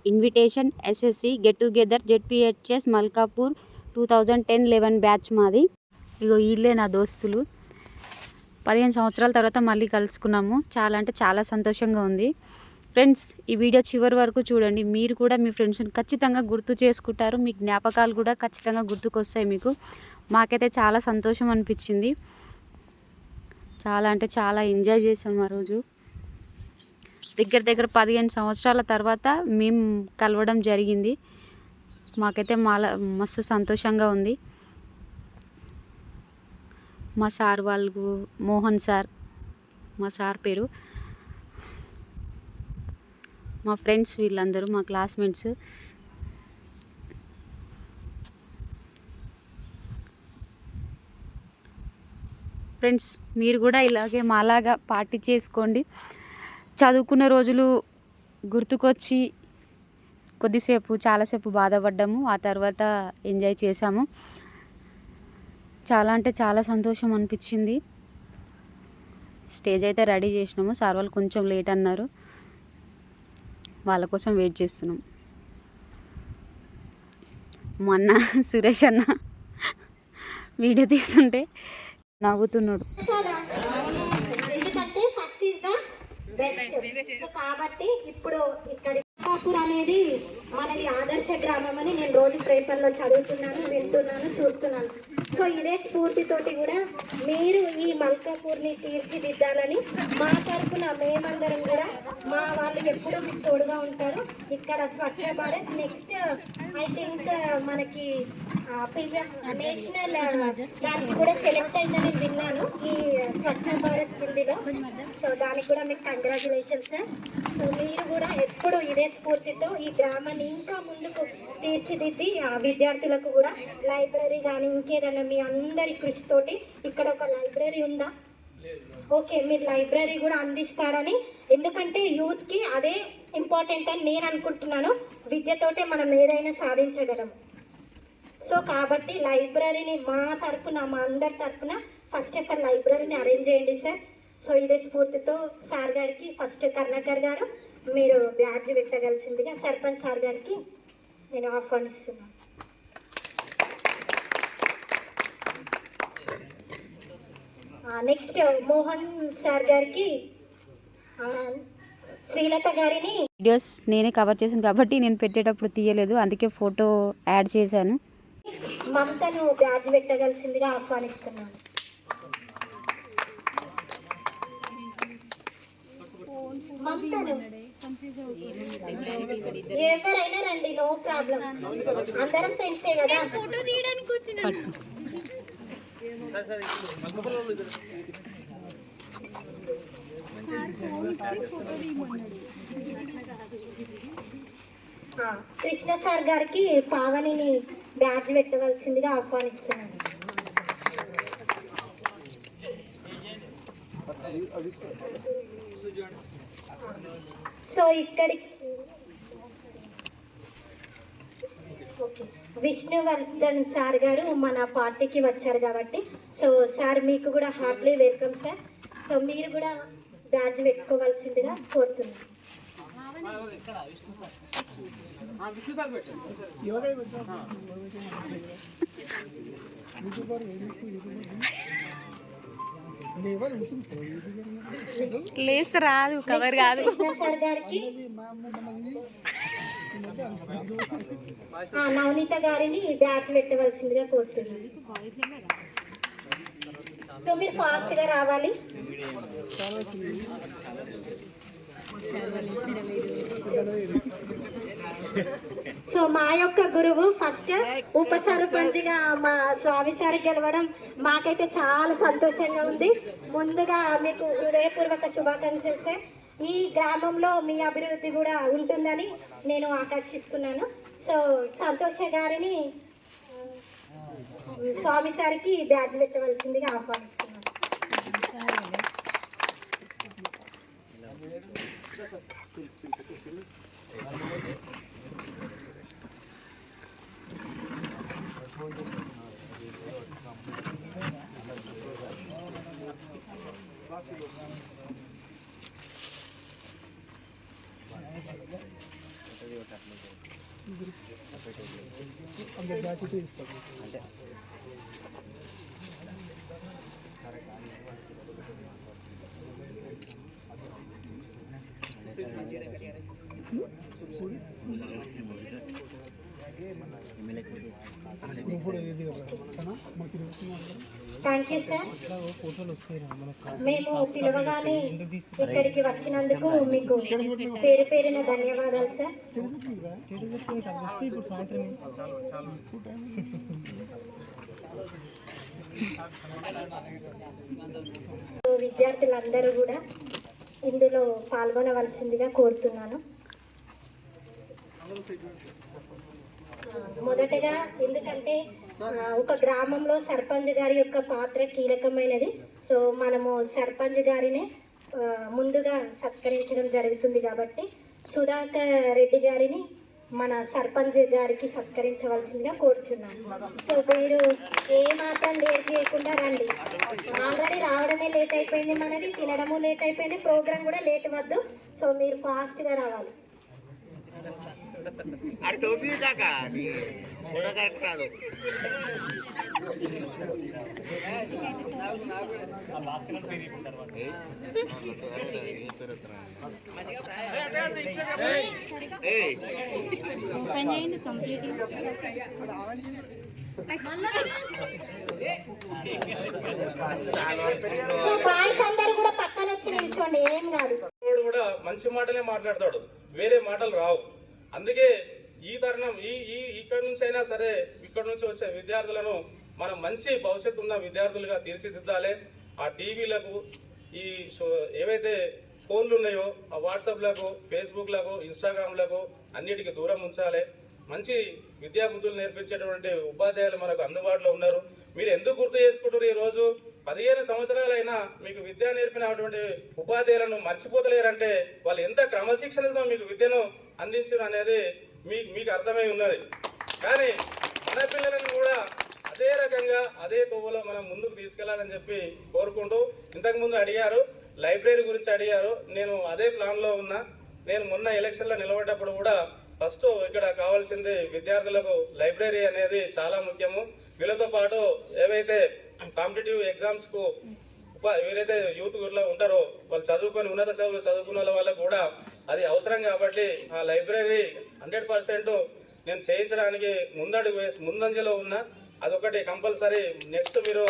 Invitation SSC get together ZPHS Malkapur 2010-11 batch మాది. ఇగో వీళ్ళే నా దోస్తులు. 15 సంవత్సరాల తర్వాత మళ్ళీ కలుసుకున్నాము. చాలా అంటే చాలా సంతోషంగా ఉంది. ఫ్రెండ్స్, ఈ వీడియో చివరి వరకు చూడండి. మీరు కూడా మీ ఫ్రెండ్స్ని ఖచ్చితంగా గుర్తు చేసుకుంటారు. మీ జ్ఞాపకాలు కూడా ఖచ్చితంగా గుర్తుకొస్తాయి మీకు. మాకైతే చాలా సంతోషం అనిపించింది. చాలా అంటే చాలా ఎంజాయ్ చేసాము ఆ రోజు. దగ్గర 15 సంవత్సరాల తర్వాత మేము కలవడం జరిగింది. మాకైతే మస్తు సంతోషంగా ఉంది. మా సార్ వాళ్ళు, మోహన్ సార్ మా సార్ పేరు, మా ఫ్రెండ్స్ వీళ్ళందరూ మా క్లాస్మేట్స్. ఫ్రెండ్స్, మీరు కూడా ఇలాగే మాలాగా పార్టీ చేసుకోండి. చదువుకున్న రోజులు గుర్తుకొచ్చి చాలాసేపు బాధపడ్డాము. ఆ తర్వాత ఎంజాయ్ చేసాము. చాలా అంటే చాలా సంతోషం అనిపించింది. స్టేజ్ అయితే రెడీ చేసినాము. సార్ వాళ్ళు కొంచెం లేట్ అన్నారు. వాళ్ళ కోసం వెయిట్ చేస్తున్నాం. మొన్న సురేష్ అన్న వీడియో తీస్తుంటే నవ్వుతున్నాడు. కాబట్టి ఇప్పుడు ఇక్కడ మల్కాపూర్ అనేది మనది ఆదర్శ గ్రామం అని నేను రోజు పేపర్లో చదువుతున్నాను, వింటున్నాను, చూస్తున్నాను. సో ఇదే స్ఫూర్తితోటి కూడా మీరు ఈ మల్కాపూర్ని తీర్చిదిద్దాలని మా తరఫున మేమందరం కూడా, మా వాళ్ళు ఎప్పుడూ మీకు తోడుగా ఉంటారు. ఇక్కడ Swachh Bharat next I think మనకి నేషనల్ దానికి కూడా సెలెక్ట్ అయిందని విన్నాను, ఈ స్వచ్ఛ భారత్ హిందీలో. సో దానికి కూడా మీకు కంగ్రాచులేషన్స్ సార్. సో మీరు కూడా ఎప్పుడు ఇదే స్ఫూర్తితో ఈ గ్రామాన్ని ఇంకా ముందుకు తీర్చిదిద్ది ఆ విద్యార్థులకు కూడా లైబ్రరీ కానీ ఇంకేదైనా మీ అందరి కృషితోటి, ఇక్కడ ఒక లైబ్రరీ ఉందా? ఓకే, మీరు లైబ్రరీ కూడా అందిస్తారని. ఎందుకంటే యూత్కి అదే ఇంపార్టెంట్ అని నేను అనుకుంటున్నాను. విద్యతోటే మనం ఏదైనా సాధించగలం. సో కాబట్టి లైబ్రరీని మా తరఫున, మా అందరి తరఫున ఫస్ట్ ఆఫ్ ఆల్ లైబ్రరీని అరేంజ్ చేయండి సార్. సో ఇదే స్ఫూర్తితో సార్ గారికి ఫస్ట్ కర్ణాకర్ గారు మీరు బ్యాడ్జ్ పెట్టగలిసిందిగా సర్పంచ్ సార్ గారికి నేను ఆహ్వానిస్తున్నాను. నెక్స్ట్ మోహన్ సార్ గారికి శ్రీలత గారిని. వీడియోస్ నేనే కవర్ చేశాను కాబట్టి నేను పెట్టేటప్పుడు తీయలేదు, అందుకే ఫోటో యాడ్ చేశాను. మమతను బ్యాడ్జ్ పెట్టగలిసిందిగా ఆహ్వానిస్తున్నాను. మమతను ఎవరైనా రండి, నో ప్రాబ్లం. అందరం ఫ్రెండ్సే కదా. ఫోటో తీయడానికి వచ్చిన కృష్ణ సార్ గారికి పావనిని బ్యాడ్జ్ పెట్టవలసిందిగా ఆహ్వానిస్తున్నాను. సో ఇక్కడి విష్ణువర్ధన్ సార్ గారు మన పార్టీకి వచ్చారు కాబట్టి, సో సార్ మీకు కూడా హార్ట్లీ వెల్కమ్ సార్. సో మీరు కూడా బ్యాడ్జ్ పెట్టుకోవాల్సిందిగా కోరుతున్నాను. ప్లేస్ రాదు, కవర్ కాదు. సార్ గారికి నవనీత గారిని బ్యాడ్జ్ పెట్టవలసిందిగా కోరుతున్నాను. సో మీరు ఫాస్ట్గా రావాలి. సో మా యొక్క గురువు ఫస్ట్ ఉప సర్పంచ్గా మా స్వామి సార్ గెలవడం మాకైతే చాలా సంతోషంగా ఉంది. ముందుగా మీకు హృదయపూర్వక శుభాకాంక్షలు సార్. ఈ గ్రామంలో మీ అభివృద్ధి కూడా ఉంటుందని నేను ఆకాంక్షిస్తున్నాను. సో సంతోష గారిని స్వామి సార్కి బ్యాడ్జ్ పెట్టవలసిందిగా ఆహ్వానిస్తున్నాను. Thank you sir. మేము పిలవగానే ఇక్కడికి వచ్చినందుకు మీకు పేరు పేరున ధన్యవాదాలు సార్. విద్యార్థులందరూ కూడా ఇందులో పాల్గొనవలసిందిగా కోరుతున్నాను. మొదటగా ఎందుకంటే ఒక గ్రామంలో సర్పంచ్ గారి యొక్క పాత్ర కీలకమైనది. సో మనము సర్పంచ్ గారిని ముందుగా సత్కరించడం జరుగుతుంది కాబట్టి సుధాకర్ రెడ్డి గారిని మన సర్పంచ్ గారికి సత్కరించవలసిందిగా కోరుచున్నాను. సో మీరు ఏ మాత్రం లేట్ చేయకుండా రండి. ఆల్రెడీ రావడమే లేట్ అయిపోయింది, మనది తినడము లేట్ అయిపోయింది, ప్రోగ్రామ్ కూడా లేట్ వద్దు. సో మీరు ఫాస్ట్గా రావాలి. బాయ్స్ అందరూ కూడా పక్కన వచ్చి నిల్చోండి, ఏం కాదు. కూడా మంచి మాటలే మాట్లాడతాడు, వేరే మాటలు రావు. అందుకే ఈ తరుణం ఇక్కడ నుంచి అయినా సరే ఇక్కడ నుంచి వచ్చే విద్యార్థులను మనం మంచి భవిష్యత్తు ఉన్న విద్యార్థులుగా తీర్చిదిద్దాలి. ఆ టీవీలకు ఈ ఏవైతే ఫోన్లు ఉన్నాయో ఆ వాట్సాప్లకు, ఫేస్బుక్లకు, ఇన్స్టాగ్రామ్లకు అన్నిటికీ దూరం ఉంచాలి. మంచి విద్యా బుద్ధులు నేర్పించేటువంటి ఉపాధ్యాయులు మనకు అందుబాటులో ఉన్నారు. మీరు ఎందుకు గుర్తు చేసుకుంటారు? ఈరోజు 15 సంవత్సరాలైనా మీకు విద్య నేర్పినటువంటి ఉపాధ్యాయులను మర్చిపోతలేరంటే వాళ్ళు ఎంత క్రమశిక్షణతో మీకు విద్యను అందించారు అనేది మీకు అర్థమై ఉన్నది. కానీ మన పిల్లలను కూడా అదే రకంగా అదే తోవలో మనం ముందుకు తీసుకెళ్లాలని చెప్పి కోరుకుంటూ, ఇంతకుముందు అడిగారు లైబ్రరీ గురించి అడిగారు. నేను అదే ప్లాన్లో ఉన్నా. నేను మొన్న ఎలక్షన్లో నిలబడ్డప్పుడు కూడా ఫస్ట్ ఇక్కడ కావాల్సింది విద్యార్థులకు లైబ్రరీ అనేది చాలా ముఖ్యము. వీళ్ళతో పాటు ఏవైతే కాంపిటేటివ్ ఎగ్జామ్స్కు ఎవరైతే యూత్ గురిలో ఉంటారో వాళ్ళు చదువుకొని ఉన్నత చదువులు చదువుకున్న వాళ్ళకు కూడా అది అవసరం. కాబట్టి ఆ లైబ్రరీ 100% నేను చేయించడానికి ముందంజలో ఉన్నా. అదొకటి కంపల్సరీ. నెక్స్ట్ మీరు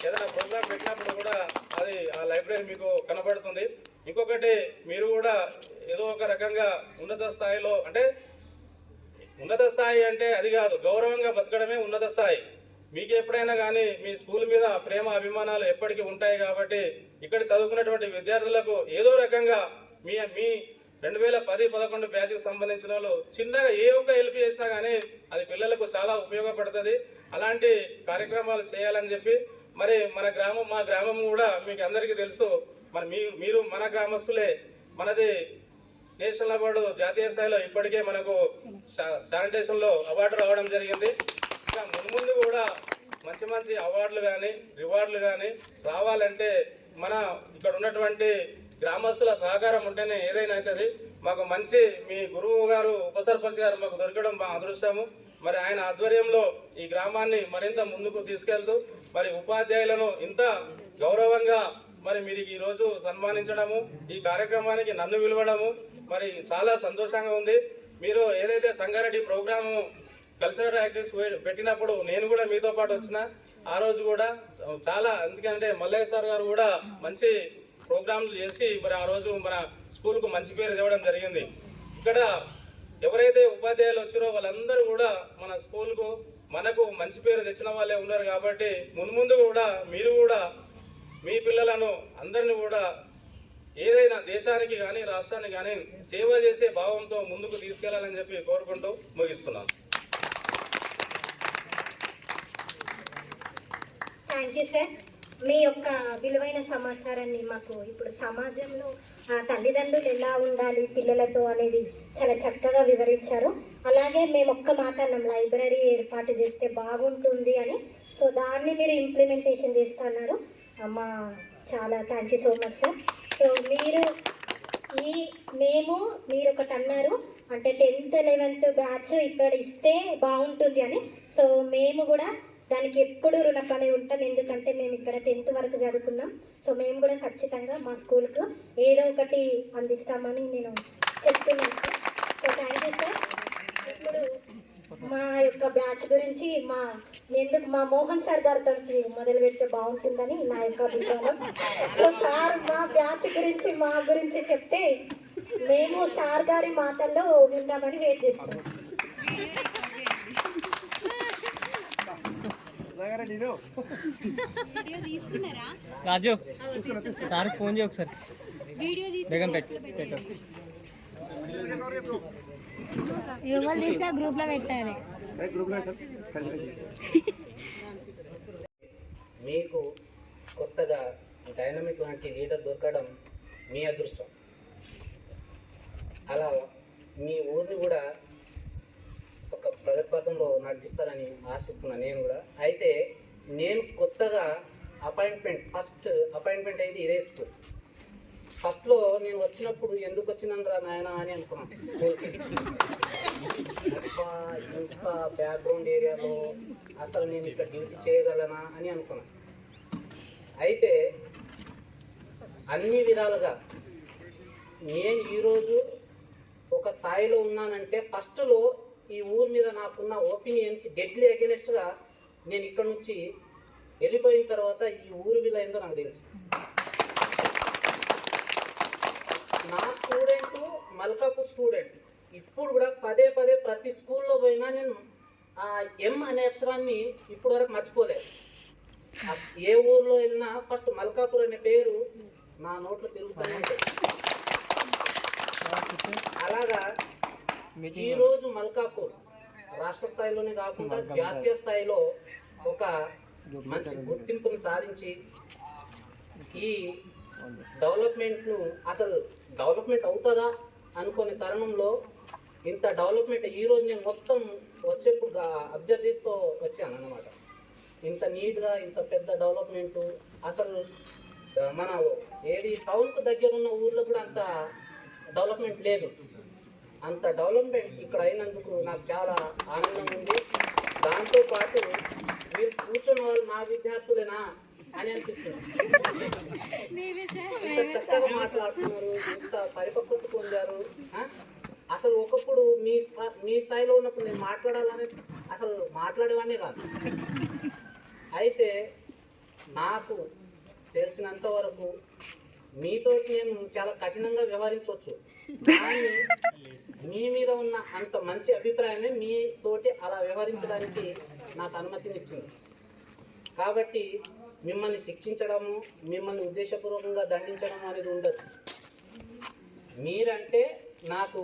ఏదైనా ప్రోగ్రామ్ పెట్టినప్పుడు కూడా అది ఆ లైబ్రరీ మీకు కనబడుతుంది. ఇంకొకటి, మీరు కూడా ఏదో ఒక రకంగా ఉన్నత స్థాయిలో, అంటే ఉన్నత స్థాయి అంటే అది కాదు, గౌరవంగా బతకడమే ఉన్నత స్థాయి. మీకు ఎప్పుడైనా కానీ మీ స్కూల్ మీద ప్రేమ అభిమానాలు ఎప్పటికీ ఉంటాయి. కాబట్టి ఇక్కడ చదువుకున్నటువంటి విద్యార్థులకు ఏదో రకంగా మీ 2010-11 బ్యాచ్కి సంబంధించిన వాళ్ళు చిన్నగా ఏ ఒక్క హెల్ప్ చేసినా కానీ అది పిల్లలకు చాలా ఉపయోగపడుతుంది. అలాంటి కార్యక్రమాలు చేయాలని చెప్పి మరి మా గ్రామం కూడా మీకు అందరికీ తెలుసు. మరి మీరు మన గ్రామస్తులే. మనది నేషనల్ అవార్డు జాతీయ స్థాయిలో ఇప్పటికే మనకు శానిటేషన్లో అవార్డు రావడం జరిగింది. ఇంకా ముందు కూడా మంచి అవార్డులు కానీ రివార్డులు కానీ రావాలంటే మన ఇక్కడ ఉన్నటువంటి గ్రామస్తుల సహకారం ఉంటేనే ఏదైనా అవుతుంది. మాకు మంచి మీ గురువు గారు, ఉప సర్పంచ్ గారు మాకు దొరకడం మా అదృష్టము. మరి ఆయన ఆధ్వర్యంలో ఈ గ్రామాన్ని మరింత ముందుకు తీసుకెళ్తూ మరి ఉపాధ్యాయులను ఇంత గౌరవంగా మరి మీరు ఈరోజు సన్మానించడము, ఈ కార్యక్రమానికి నన్ను పిలవడము మరి చాలా సంతోషంగా ఉంది. మీరు ఏదైతే సంగారెడ్డి ప్రోగ్రాము కల్చరల్ యాక్టివిటీస్ పెట్టినప్పుడు నేను కూడా మీతో పాటు వచ్చిన ఆ రోజు కూడా చాలా, ఎందుకంటే మల్లయ్య సార్ గారు కూడా మంచి ప్రోగ్రాంలు చేసి మరి ఆ రోజు మన స్కూల్కు మంచి పేరు తేవడం జరిగింది. ఇక్కడ ఎవరైతే ఉపాధ్యాయులు వచ్చారో వాళ్ళందరూ కూడా మన స్కూల్కు మనకు మంచి పేరు తెచ్చిన వాళ్ళే ఉన్నారు. కాబట్టి ముందు కూడా మీరు కూడా మీ పిల్లలను అందరినీ కూడా ఏదైనా దేశానికి కానీ రాష్ట్రానికి కానీ సేవ చేసే భావంతో ముందుకు తీసుకెళ్లాలని చెప్పి కోరుకుంటూ ముగిస్తున్నాను. Thank you sir. మీ యొక్క విలువైన సమాచారాన్ని మాకు ఇప్పుడు సమాజంలో తల్లిదండ్రులు ఎలా ఉండాలి పిల్లలతో అనేది చాలా చక్కగా వివరించారు. అలాగే మేము ఒక్క మాట అన్నాం, లైబ్రరీ ఏర్పాటు చేస్తే బాగుంటుంది అని. సో దాన్ని మీరు ఇంప్లిమెంటేషన్ చేస్తున్నారు. చాలా thank you so much sir. So మీరు ఒకటి అన్నారు, అంటే 10th 11th బ్యాచ్ ఇక్కడ ఇస్తే బాగుంటుంది అని. సో మేము కూడా దానికి ఎప్పుడు రుణపడి ఉంటాం, ఎందుకంటే మేము ఇక్కడ 10th వరకు చదువుకున్నాం. సో మేము కూడా ఖచ్చితంగా మా స్కూల్కు ఏదో ఒకటి అందిస్తామని నేను చెప్తున్నాను sir. So thank you sir. ఇప్పుడు మా యొక్క బ్యాచ్ గురించి మా మోహన్ సార్ గారితో మొదలు పెడితే బాగుంటుందని నా యొక్క అభిప్రాయం. సో సార్ మా బ్యాచ్ గురించి మా గురించి చెప్తే మేము సార్ గారి మాటల్లో విందామని వెయిట్ చేస్తున్నాం. రాజు సార్ ఫోన్ చేయ ఒకసారి బేగం పెట్టు ఎవరు తీసినా గ్రూప్లో పెట్టాలి. మీకు కొత్తగా డైనమిక్ లాంటి లీడర్ దొరకడం మీ అదృష్టం. అలా మీ ఊరిని కూడా ఒక ప్రగతిపథంలో నడిపిస్తారని ఆశిస్తున్నాను నేను కూడా. అయితే నేను కొత్తగా ఫస్ట్ అపాయింట్మెంట్ అయింది ఇదే స్కూల్. ఫస్ట్లో నేను వచ్చినప్పుడు ఎందుకు వచ్చినందురా నాయన అని అనుకున్నాను. ఇంత బ్యాక్గ్రౌండ్ ఏరియాలో అసలు నేను ఇక్కడ డ్యూటీ చేయగలనా అని అనుకున్నాను. అయితే అన్ని విధాలుగా నేను ఈరోజు ఒక స్థాయిలో ఉన్నానంటే ఫస్ట్లో ఈ ఊరి మీద నాకున్న ఒపీనియన్కి డెడ్లీ అగెనెస్ట్గా నేను ఇక్కడ నుంచి వెళ్ళిపోయిన తర్వాత ఈ ఊరి విలువ ఏందో నాకు తెలుసు. నా స్టూడెంట్ మల్కాపూర్ స్టూడెంట్ ఇప్పుడు కూడా పదే ప్రతి స్కూల్లో పోయినా నేను ఆ ఎం అనే అక్షరాన్ని ఇప్పుడు వరకు మర్చిపోలేదు. ఏ ఊర్లో వెళ్ళినా ఫస్ట్ మల్కాపూర్ అనే పేరు నా నోట్లో తిరుగుతూనే ఉంటుంది. అలాగా ఈరోజు మల్కాపూర్ రాష్ట్ర స్థాయిలోనే కాకుండా జాతీయ స్థాయిలో ఒక మంచి గుర్తింపును సాధించి ఈ డెవలప్మెంట్ను అసలు డెవలప్మెంట్ అవుతుందా అనుకునే తరుణంలో ఇంత డెవలప్మెంట్ ఈరోజు నేను మొత్తం వచ్చేప్పుడు అబ్జర్వ్ చేస్తూ వచ్చాను అన్నమాట. ఇంత నీట్గా ఇంత పెద్ద డెవలప్మెంటు అసలు మన ఏది టౌన్కు దగ్గర ఉన్న ఊర్లో కూడా అంత డెవలప్మెంట్ లేదు. అంత డెవలప్మెంట్ ఇక్కడ అయినందుకు నాకు చాలా ఆనందంగా ఉంది. దాంతోపాటు మీరు కూర్చున్న వాళ్ళు నా విద్యార్థులేనా అని అనిపిస్తుంది. ఇంత చక్కగా మాట్లాడుతున్నారు, ఇంత పరిపక్వత పొందారు. అసలు ఒకప్పుడు మీ స్థాయిలో ఉన్నప్పుడు నేను మాట్లాడాలని అసలు మాట్లాడేవాడినే కాదు. అయితే నాకు తెలిసినంత వరకు మీతోటి నేను చాలా కఠినంగా వ్యవహరించవచ్చు, కానీ మీ మీద ఉన్న అంత మంచి అభిప్రాయమే మీతోటి అలా వ్యవహరించడానికి నాకు అనుమతినిచ్చింది. కాబట్టి మిమ్మల్ని శిక్షించడము, మిమ్మల్ని ఉద్దేశపూర్వకంగా దండించడం అనేది ఉండదు. మీరంటే నాకు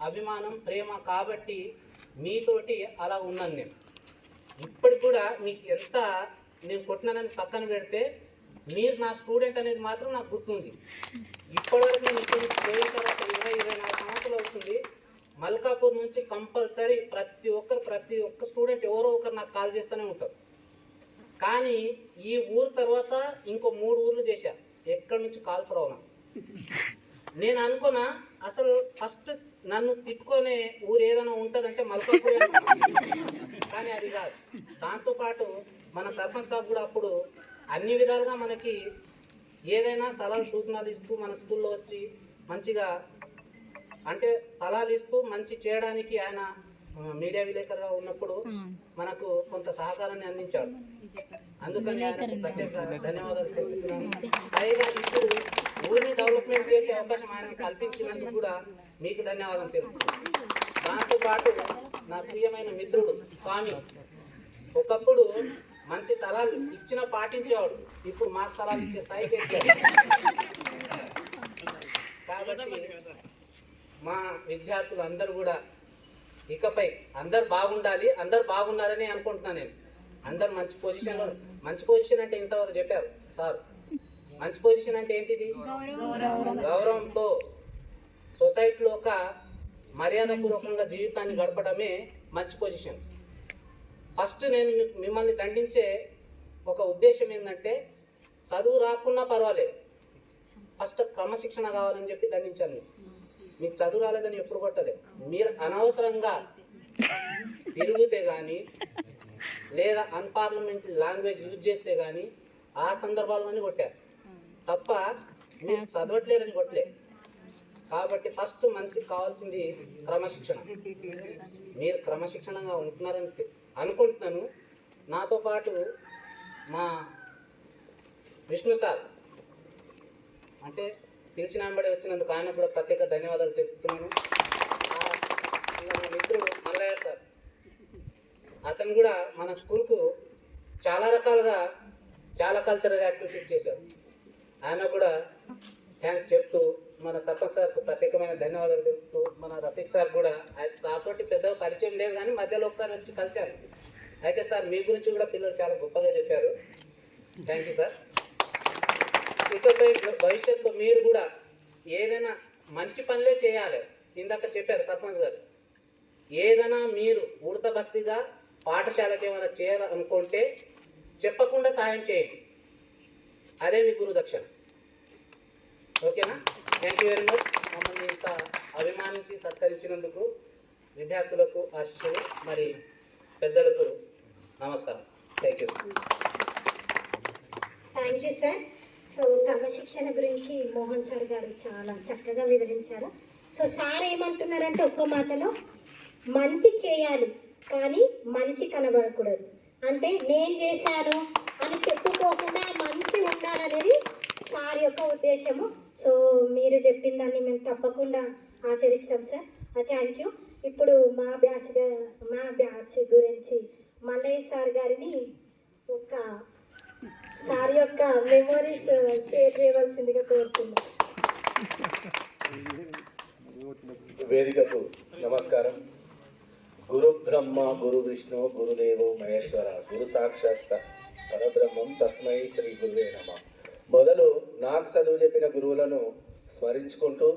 అభిమానం, ప్రేమ, కాబట్టి మీతోటి అలా ఉన్నాను నేను. ఇప్పటికి కూడా మీకు ఎంత నేను కొట్టినానని పక్కన పెడితే మీరు నా స్టూడెంట్ అనేది మాత్రం నాకు గుర్తుంది. ఇప్పటివరకు నేను ఇక్కడ పోయిన తర్వాత 24 సంవత్సరాలు అవుతుంది. మల్కాపూర్ నుంచి కంపల్సరీ ప్రతి ఒక్క స్టూడెంట్ ఎవరో ఒకరు నాకు కాల్ చేస్తూనే ఉంటారు. కానీ ఈ ఊరు తర్వాత ఇంకో 3 ఊర్లు చేశా, ఎక్కడి నుంచి కాల్స్ రావు నాకు. నేను అనుకున్నా అసలు ఫస్ట్ నన్ను తిట్టుకునే ఊరు ఏదైనా ఉంటుందంటే మల్కాపూర్, కానీ అది కాదు. దాంతోపాటు మన సర్పంచ్ సాబ్ కూడా అప్పుడు అన్ని విధాలుగా మనకి ఏదైనా సలహాలు సూచనలు ఇస్తూ మన స్కూల్లో వచ్చి మంచిగా అంటే సలహాలు ఇస్తూ మంచి చేయడానికి ఆయన మీడియా విలేకరుగా ఉన్నప్పుడు మనకు కొంత సహకారాన్ని అందించాడు. అందుకని ఆయనకు ప్రత్యేక ధన్యవాదాలు తెలుపుతున్నాను. పైగా ఇప్పుడు ఊరిని డెవలప్మెంట్ చేసే అవకాశం ఆయనకు కల్పించినందుకు కూడా మీకు ధన్యవాదాలు తెలుపుతున్నాను. దాంతోపాటు నా ప్రియమైన మిత్రుడు స్వామి ఒకప్పుడు మంచి సలహాలు ఇచ్చినా పాటించేవాడు, ఇప్పుడు మాకు సలహాలు ఇచ్చే స్థాయికి ఎక్కాడు. కాబట్టి మా విద్యార్థులు అందరూ కూడా ఇకపై అందరు బాగుండాలి, అందరు బాగున్నారని అనుకుంటున్నాను నేను. అందరు మంచి పొజిషన్ అంటే ఇంతవరకు చెప్పారు సార్. మంచి పొజిషన్ అంటే ఏంటిది? గౌరవంతో సొసైటీలో ఒక మర్యాదపూర్వకంగా జీవితాన్ని గడపడమే మంచి పొజిషన్. ఫస్ట్ నేను మిమ్మల్ని దండించే ఒక ఉద్దేశం ఏంటంటే చదువు రాకున్నా పర్వాలేదు, ఫస్ట్ క్రమశిక్షణ కావాలని చెప్పి దండించాను. మీకు చదువు రాలేదని ఎప్పుడు కొట్టలే. మీరు అనవసరంగా తిరిగితే కానీ లేదా అన్పార్లమెంటరీ లాంగ్వేజ్ యూజ్ చేస్తే కానీ ఆ సందర్భాల్లోనే కొట్టారు తప్ప మీరు చదవట్లేరని కొట్టలే. కాబట్టి ఫస్ట్ మనిషికి కావాల్సింది క్రమశిక్షణ. మీరు క్రమశిక్షణగా ఉంటున్నారని అనుకుంటున్నాను. నాతో పాటు మా విష్ణు సార్ అంటే పిలిచిన వెంబడి వచ్చినందుకు ఆయన కూడా ప్రత్యేక ధన్యవాదాలు తెలుపుతున్నాను. ఇంకా మా మిత్రుడు మల్లయ్య సార్, అతను కూడా మన స్కూల్కు చాలా రకాలుగా చాలా కల్చరల్ యాక్టివిటీస్ చేశారు. ఆయన కూడా థ్యాంక్స్ చెప్తూ మన సర్పంచ్ సార్కు ప్రత్యేకమైన ధన్యవాదాలు తెలుపుతూ మన రఫీక్ సార్ కూడా ఆయన సార్ తోటి పెద్దగా పరిచయం లేదు కానీ మధ్యలో ఒకసారి వచ్చి కలిశారు. అయితే సార్ మీ గురించి కూడా పిల్లలు చాలా గొప్పగా చెప్పారు. Thank you sir. ఇకపై భవిష్యత్తులో మీరు కూడా ఏదైనా మంచి పనులే చేయాలి. ఇందాక చెప్పారు సర్పంచ్ గారు, ఏదైనా మీరు ఉడత భక్తిగా పాఠశాలకు ఏమైనా చేయాలనుకుంటే చెప్పకుండా సాయం చేయండి. అదే మీ గురుదక్షిణ. ఓకేనా? Thank you very much. మమ్మల్ని ఇంత అభిమానించి సత్కరించినందుకు విద్యార్థులకు ఆశీస్సులు, మరి పెద్దలకు నమస్కారం. Thank you. Thank you sir. So క్రమశిక్షణ గురించి మోహన్ సార్ గారు చాలా చక్కగా వివరించారు. సో సార్ ఏమంటున్నారంటే ఒక్క మాటలో మంచి చేయాలి కానీ మనిషి కనబడకూడదు. అంటే నేను చేశాను అని చెప్పుకోకుండా మంచి ఉండాలనేది సార్ యొక్క ఉద్దేశము. సో మీరు చెప్పిన దాన్ని మేము తప్పకుండా ఆచరిస్తాం సార్. Thank you. ఇప్పుడు మా బ్యాచ్ గురించి మల్లయ్య సార్ గారిని ఒక సార్ యొక్క మెమోరీస్ షేర్ చేయవలసిందిగా కోరుతున్నాం. వేదికకు నమస్కారం. గురు బ్రహ్మ గురు విష్ణు గురుదేవో మహేశ్వర గురు సాక్షాత్ పరబ్రహ్మం తస్మై శ్రీ గురువే నమః. మొదలు నాకు చదువు చెప్పిన గురువులను స్మరించుకుంటూ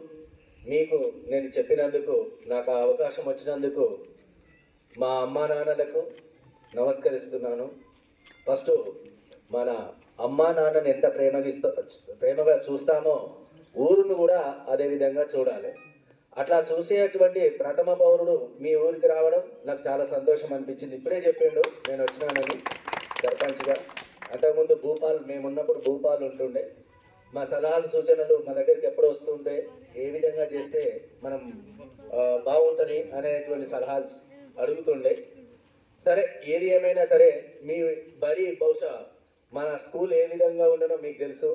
మీకు నేను చెప్పినందుకు, నాకు ఆ అవకాశం వచ్చినందుకు మా అమ్మా నాన్నలకు నమస్కరిస్తున్నాను. ఫస్ట్ మన అమ్మా నాన్నని ఎంత ప్రేమగా చూస్తామో ఊరును కూడా అదే విధంగా చూడాలి. అట్లా చూసేటువంటి ప్రథమ పౌరుడు మీ ఊరికి రావడం నాకు చాలా సంతోషం అనిపించింది. ఇప్పుడే చెప్పిండు నేను వచ్చినానని సర్పంచ్గా. అంతకుముందు భూపాల్, మేమున్నప్పుడు భూపాల్ ఉంటుండే. మా సలహాలు సూచనలు మా దగ్గరికి ఎప్పుడు వస్తుంటే ఏ విధంగా చేస్తే మనం బాగుంటుంది అనేటువంటి సలహాలు అడుగుతుండే. సరే, ఏది ఏమైనా సరే మీ బడి బహుశా మన స్కూల్ ఏ విధంగా ఉండనో మీకు తెలుసు.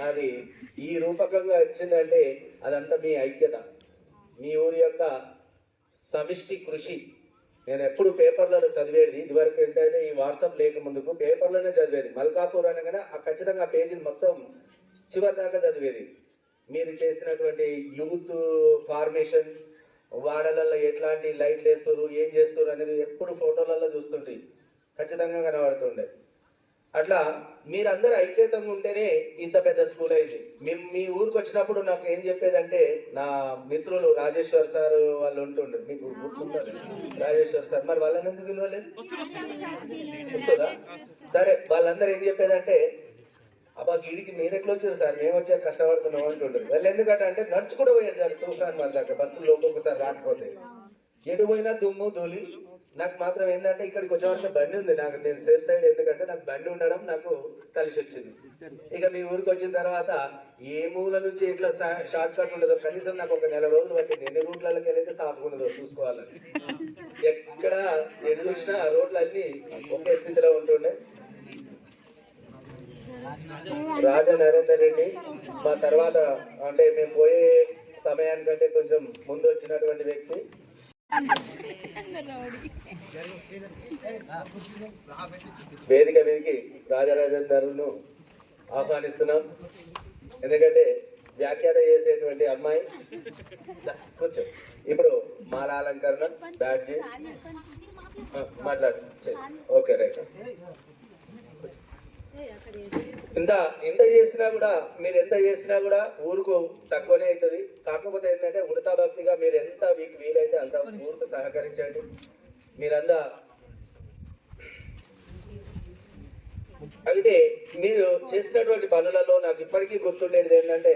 అది ఈ రూపకంగా వచ్చిందంటే అదంతా మీ ఐక్యత, మీ ఊరి యొక్క సమిష్టి కృషి. నేను ఎప్పుడు పేపర్లలో చదివేది, ఇదివరకు ఏంటంటే ఈ వాట్సాప్ లేక ముందుకు పేపర్లోనే చదివేది. మల్కాపూర్ అనగానే ఖచ్చితంగా పేజీని మొత్తం చివరి దాకా చదివేది. మీరు చేసినటువంటి యూత్ ఫార్మేషన్, వాడలలో ఎట్లాంటి లైట్లు వేస్తారు, ఏం చేస్తారు అనేది ఎప్పుడు ఫోటోలలో చూస్తుంటే ఖచ్చితంగా కనబడుతుండే. అట్లా మీరందరూ ఐక్యతంగా ఉంటేనే ఇంత పెద్ద స్కూల్ అయింది. మీ ఊరికి వచ్చినప్పుడు నాకు ఏం చెప్పేదంటే, నా మిత్రులు రాజేశ్వర్ సార్ వాళ్ళు ఉంటుండ్రు, మీకు గుర్తుంటారు రాజేశ్వర్ సార్, మరి వాళ్ళని ఎందుకు పిలవలేదు? వస్తుందా? సరే, వాళ్ళందరూ ఏం చెప్పేదంటే, అబ్బా వీడికి మీరు ఎట్లా వచ్చారు సార్, మేము వచ్చారు కష్టపడుతున్నాం అంటుంటారు. వాళ్ళు ఎందుకంటే అంటే నడుచుకుంటూ పోయారు సార్ తూఫాన్ మన దాకా, బస్సులు ఒక్కొక్కసారి రాకపోతే ఎటు పోయినా దుమ్ము ధూళి. నాకు మాత్రం ఏంటంటే ఇక్కడికి వచ్చేవారికి బండి ఉంది, నాకు నేను సేఫ్ సైడ్, ఎందుకంటే నాకు బండి ఉండడం నాకు కలిసి వచ్చింది. ఇక మీ ఊరికి వచ్చిన తర్వాత ఏ మూల నుంచి ఇట్లా షార్ట్ కట్ ఉండదో, కనీసం నాకు ఒక నెల రోజులు పట్టింది ఎన్ని రూట్లకి వెళ్ళైతే సాఫ్గా ఉండదో చూసుకోవాలని. ఎక్కడ ఎటు చూసినా రోడ్లు అన్నీ ఒకే స్థితిలో ఉంటుండే. రాజా నరేందర్ రెడ్డి మా తర్వాత, అంటే మేము పోయే సమయానికంటే కొంచెం ముందు వచ్చినటువంటి వ్యక్తి. వేదిక మీదకి రాజరాజేందర్ను ఆహ్వానిస్తున్నాం. ఎందుకంటే వ్యాఖ్యాత చేసేటువంటి అమ్మాయి. కూర్చో. ఇప్పుడు మాలాలంకరణ బ్యాడ్జీ మాట్లాడు. Okay, right. ఇంత చేసినా కూడా, మీరు ఎంత చేసినా కూడా ఊరుకు తక్కువనే అవుతుంది. కాకపోతే ఏంటంటే ఉడతా భక్తిగా మీరు ఎంత మీకు వీలైతే అంత ఊరుకు సహకరించండి. మీరంతా అయితే మీరు చేసినటువంటి పనులలో నాకు ఇప్పటికీ గుర్తుండేది ఏంటంటే,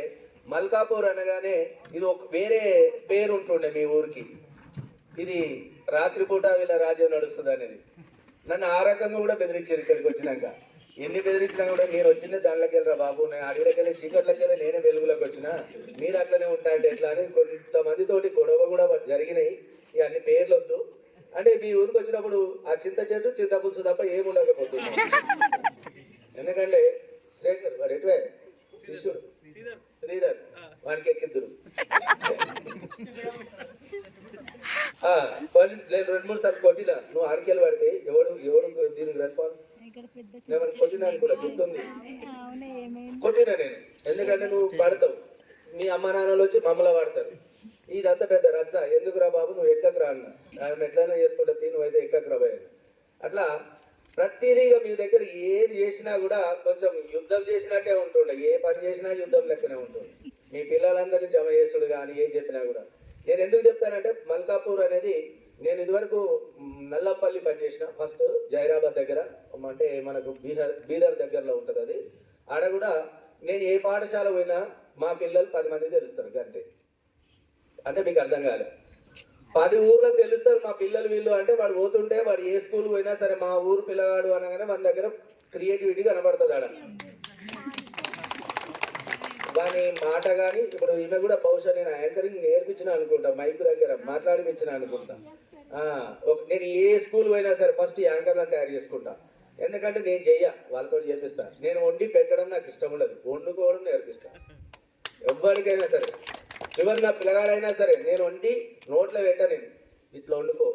మల్కాపూర్ అనగానే ఇది ఒక వేరే పేరు ఉంటుండే మీ ఊరికి, ఇది రాత్రిపూట వీళ్ళ రాజ్యం నడుస్తుంది అనేది. నన్ను ఆ రకంగా కూడా బెదిరించారు ఇక్కడికి వచ్చినాక. ఎన్ని బెదిరించినా కూడా నేను వచ్చిందే దాంట్లోకి వెళ్ళరా బాబు, నేను అడవిలోకి వెళ్ళి చీకట్లోకి వెళ్ళి నేనే వెలుగులోకి వచ్చినా, మీరు అట్లనే ఉంటాయంటే ఎట్లా అని కొంతమందితోటి గొడవ కూడా జరిగినాయి. ఇక అన్ని పేర్లు వద్దు అంటే మీ ఊరికి వచ్చినప్పుడు ఆ చింత చెట్టు చింత పులుసు తప్ప ఏముండకపోతుంది. ఎందుకంటే శ్రేఖర్ వాడు ఎటువే శిష్యుడు శ్రీధర్ వాడికి ఎక్కిద్దురు. నేను 2-3 సార్లు కొట్టినా, నువ్వు ఆడికెళ్ళి పడితే ఎవడు దీనికి రెస్పాన్స్ కొట్టినా కూడా గుర్తుంది. కొట్టినా నేను, ఎందుకంటే నువ్వు పడతావు, మీ అమ్మ నాన్నలు వచ్చి మమ్మల్ని వాడతారు. ఇదంతా పెద్ద రచ్చ, ఎందుకురా బాబు నువ్వు ఎక్కకురా అన్న, ఆయన ఎట్లయినా చేసుకుంటా నువ్వైతే ఎక్కకురా భయ. అట్లా ప్రతిదీ మీ దగ్గర ఏది చేసినా కూడా కొంచెం యుద్ధం చేసినట్టే ఉంటుండే, ఏ పని చేసినా యుద్ధం లెక్కనే ఉంటుంది. మీ పిల్లలందరినీ జమ చేసుడు కానీ ఏం చెప్పినా కూడా. నేను ఎందుకు చెప్తానంటే మల్కాపూర్ అనేది నేను ఇదివరకు నల్లంపల్లి పనిచేసిన, ఫస్ట్ జైరాబాద్ దగ్గర, అంటే మనకు బీదర్ దగ్గరలో ఉంటుంది అది. ఆడ కూడా నేను ఏ పాఠశాల పోయినా మా పిల్లలు 10 మంది తెలుస్తారు అంతే. అంటే మీకు అర్థం కాలే, 10 ఊర్లకు తెలుస్తారు మా పిల్లలు వీళ్ళు అంటే. వాడు పోతుంటే వాడు ఏ స్కూల్ పోయినా సరే మా ఊరు పిల్లగాడు అనగానే మన దగ్గర క్రియేటివిటీ కనబడుతుంది ఆడ. వాని మాట కానీ ఇప్పుడు ఈమె కూడా బహుశా నేను యాంకరింగ్ నేర్పించిన అనుకుంటా, మైక్ దగ్గర మాట్లాడిపించిన అనుకుంటా. నేను ఏ స్కూల్ పోయినా సరే ఫస్ట్ యాంకర్లను తయారు చేసుకుంటా, ఎందుకంటే నేను వాళ్ళతో చేపిస్తా. నేను వండి పెట్టడం నాకు ఇష్టం ఉండదు, వండుకోవడం నేర్పిస్తా ఎవ్వరికైనా సరే. చివరి నా పిల్లగాడైనా సరే నేను వండి నోట్లో పెట్టా, నేను ఇట్లా వండుకో.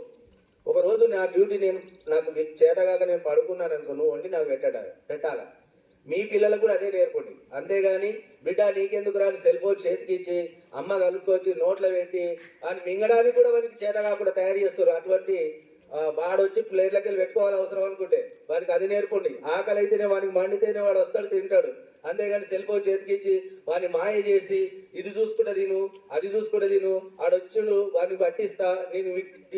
ఒకరోజు నా డ్యూటీ నాకు చేతగాక నేను పడుకున్నాను అనుకో, నువ్వు వండి నాకు పెట్టాలా. మీ పిల్లలకు కూడా అదే నేర్పండి. అంతేగాని బిడ్డ నీకెందుకు రాని సెల్ ఫోన్ చేతికి ఇచ్చి అమ్మ కలుపుకొచ్చి నోట్లో పెట్టి అని మింగడానికి కూడా వానికి చేత కాకుండా తయారు చేస్తారు. అటువంటి వాడొచ్చి ప్లేట్లకి వెళ్ళి పెట్టుకోవాలి అవసరం అనుకుంటే వానికి అది నేర్పండి. ఆకలి అయితేనే వానికి మండితేనే వాడు వస్తాడు తింటాడు. అంతేగాని సెల్ ఫోన్ చేతికిచ్చి వాడిని మాయ చేసి ఇది చూసుకుంటా తిను అది చూసుకుంటా తిను ఆడొచ్చుడు వాడిని పట్టిస్తా నేను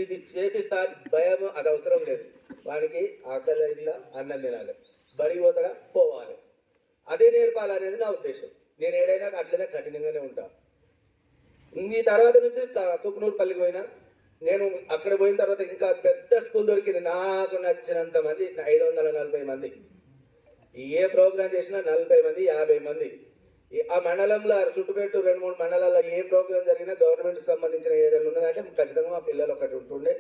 ఇది చేపిస్తా భయం అది అవసరం లేదు. వానికి ఆకలి అయినా అన్నం తినాలి, బడికి పోతాడా పోవాలి, అదే నేర్పాలనేది నా ఉద్దేశం. నేను ఏడైనా అట్లనే కఠినంగానే ఉంటా. ఈ తర్వాత నుంచి కుకునూరుపల్లికి పోయినా, నేను అక్కడ పోయిన తర్వాత ఇంకా పెద్ద స్కూల్ దొరికింది నాకు నచ్చినంత మంది, 540 మంది. ఏ ప్రోగ్రాం చేసినా 40 మంది 50 మంది. ఆ మండలంలో చుట్టుపెట్టు 2-3 మండలాల్లో ఏ ప్రోగ్రాం జరిగినా గవర్నమెంట్కి సంబంధించిన ఏదైనా ఉన్నదంటే ఖచ్చితంగా మా పిల్లలు ఒకటి ఉంటుండే.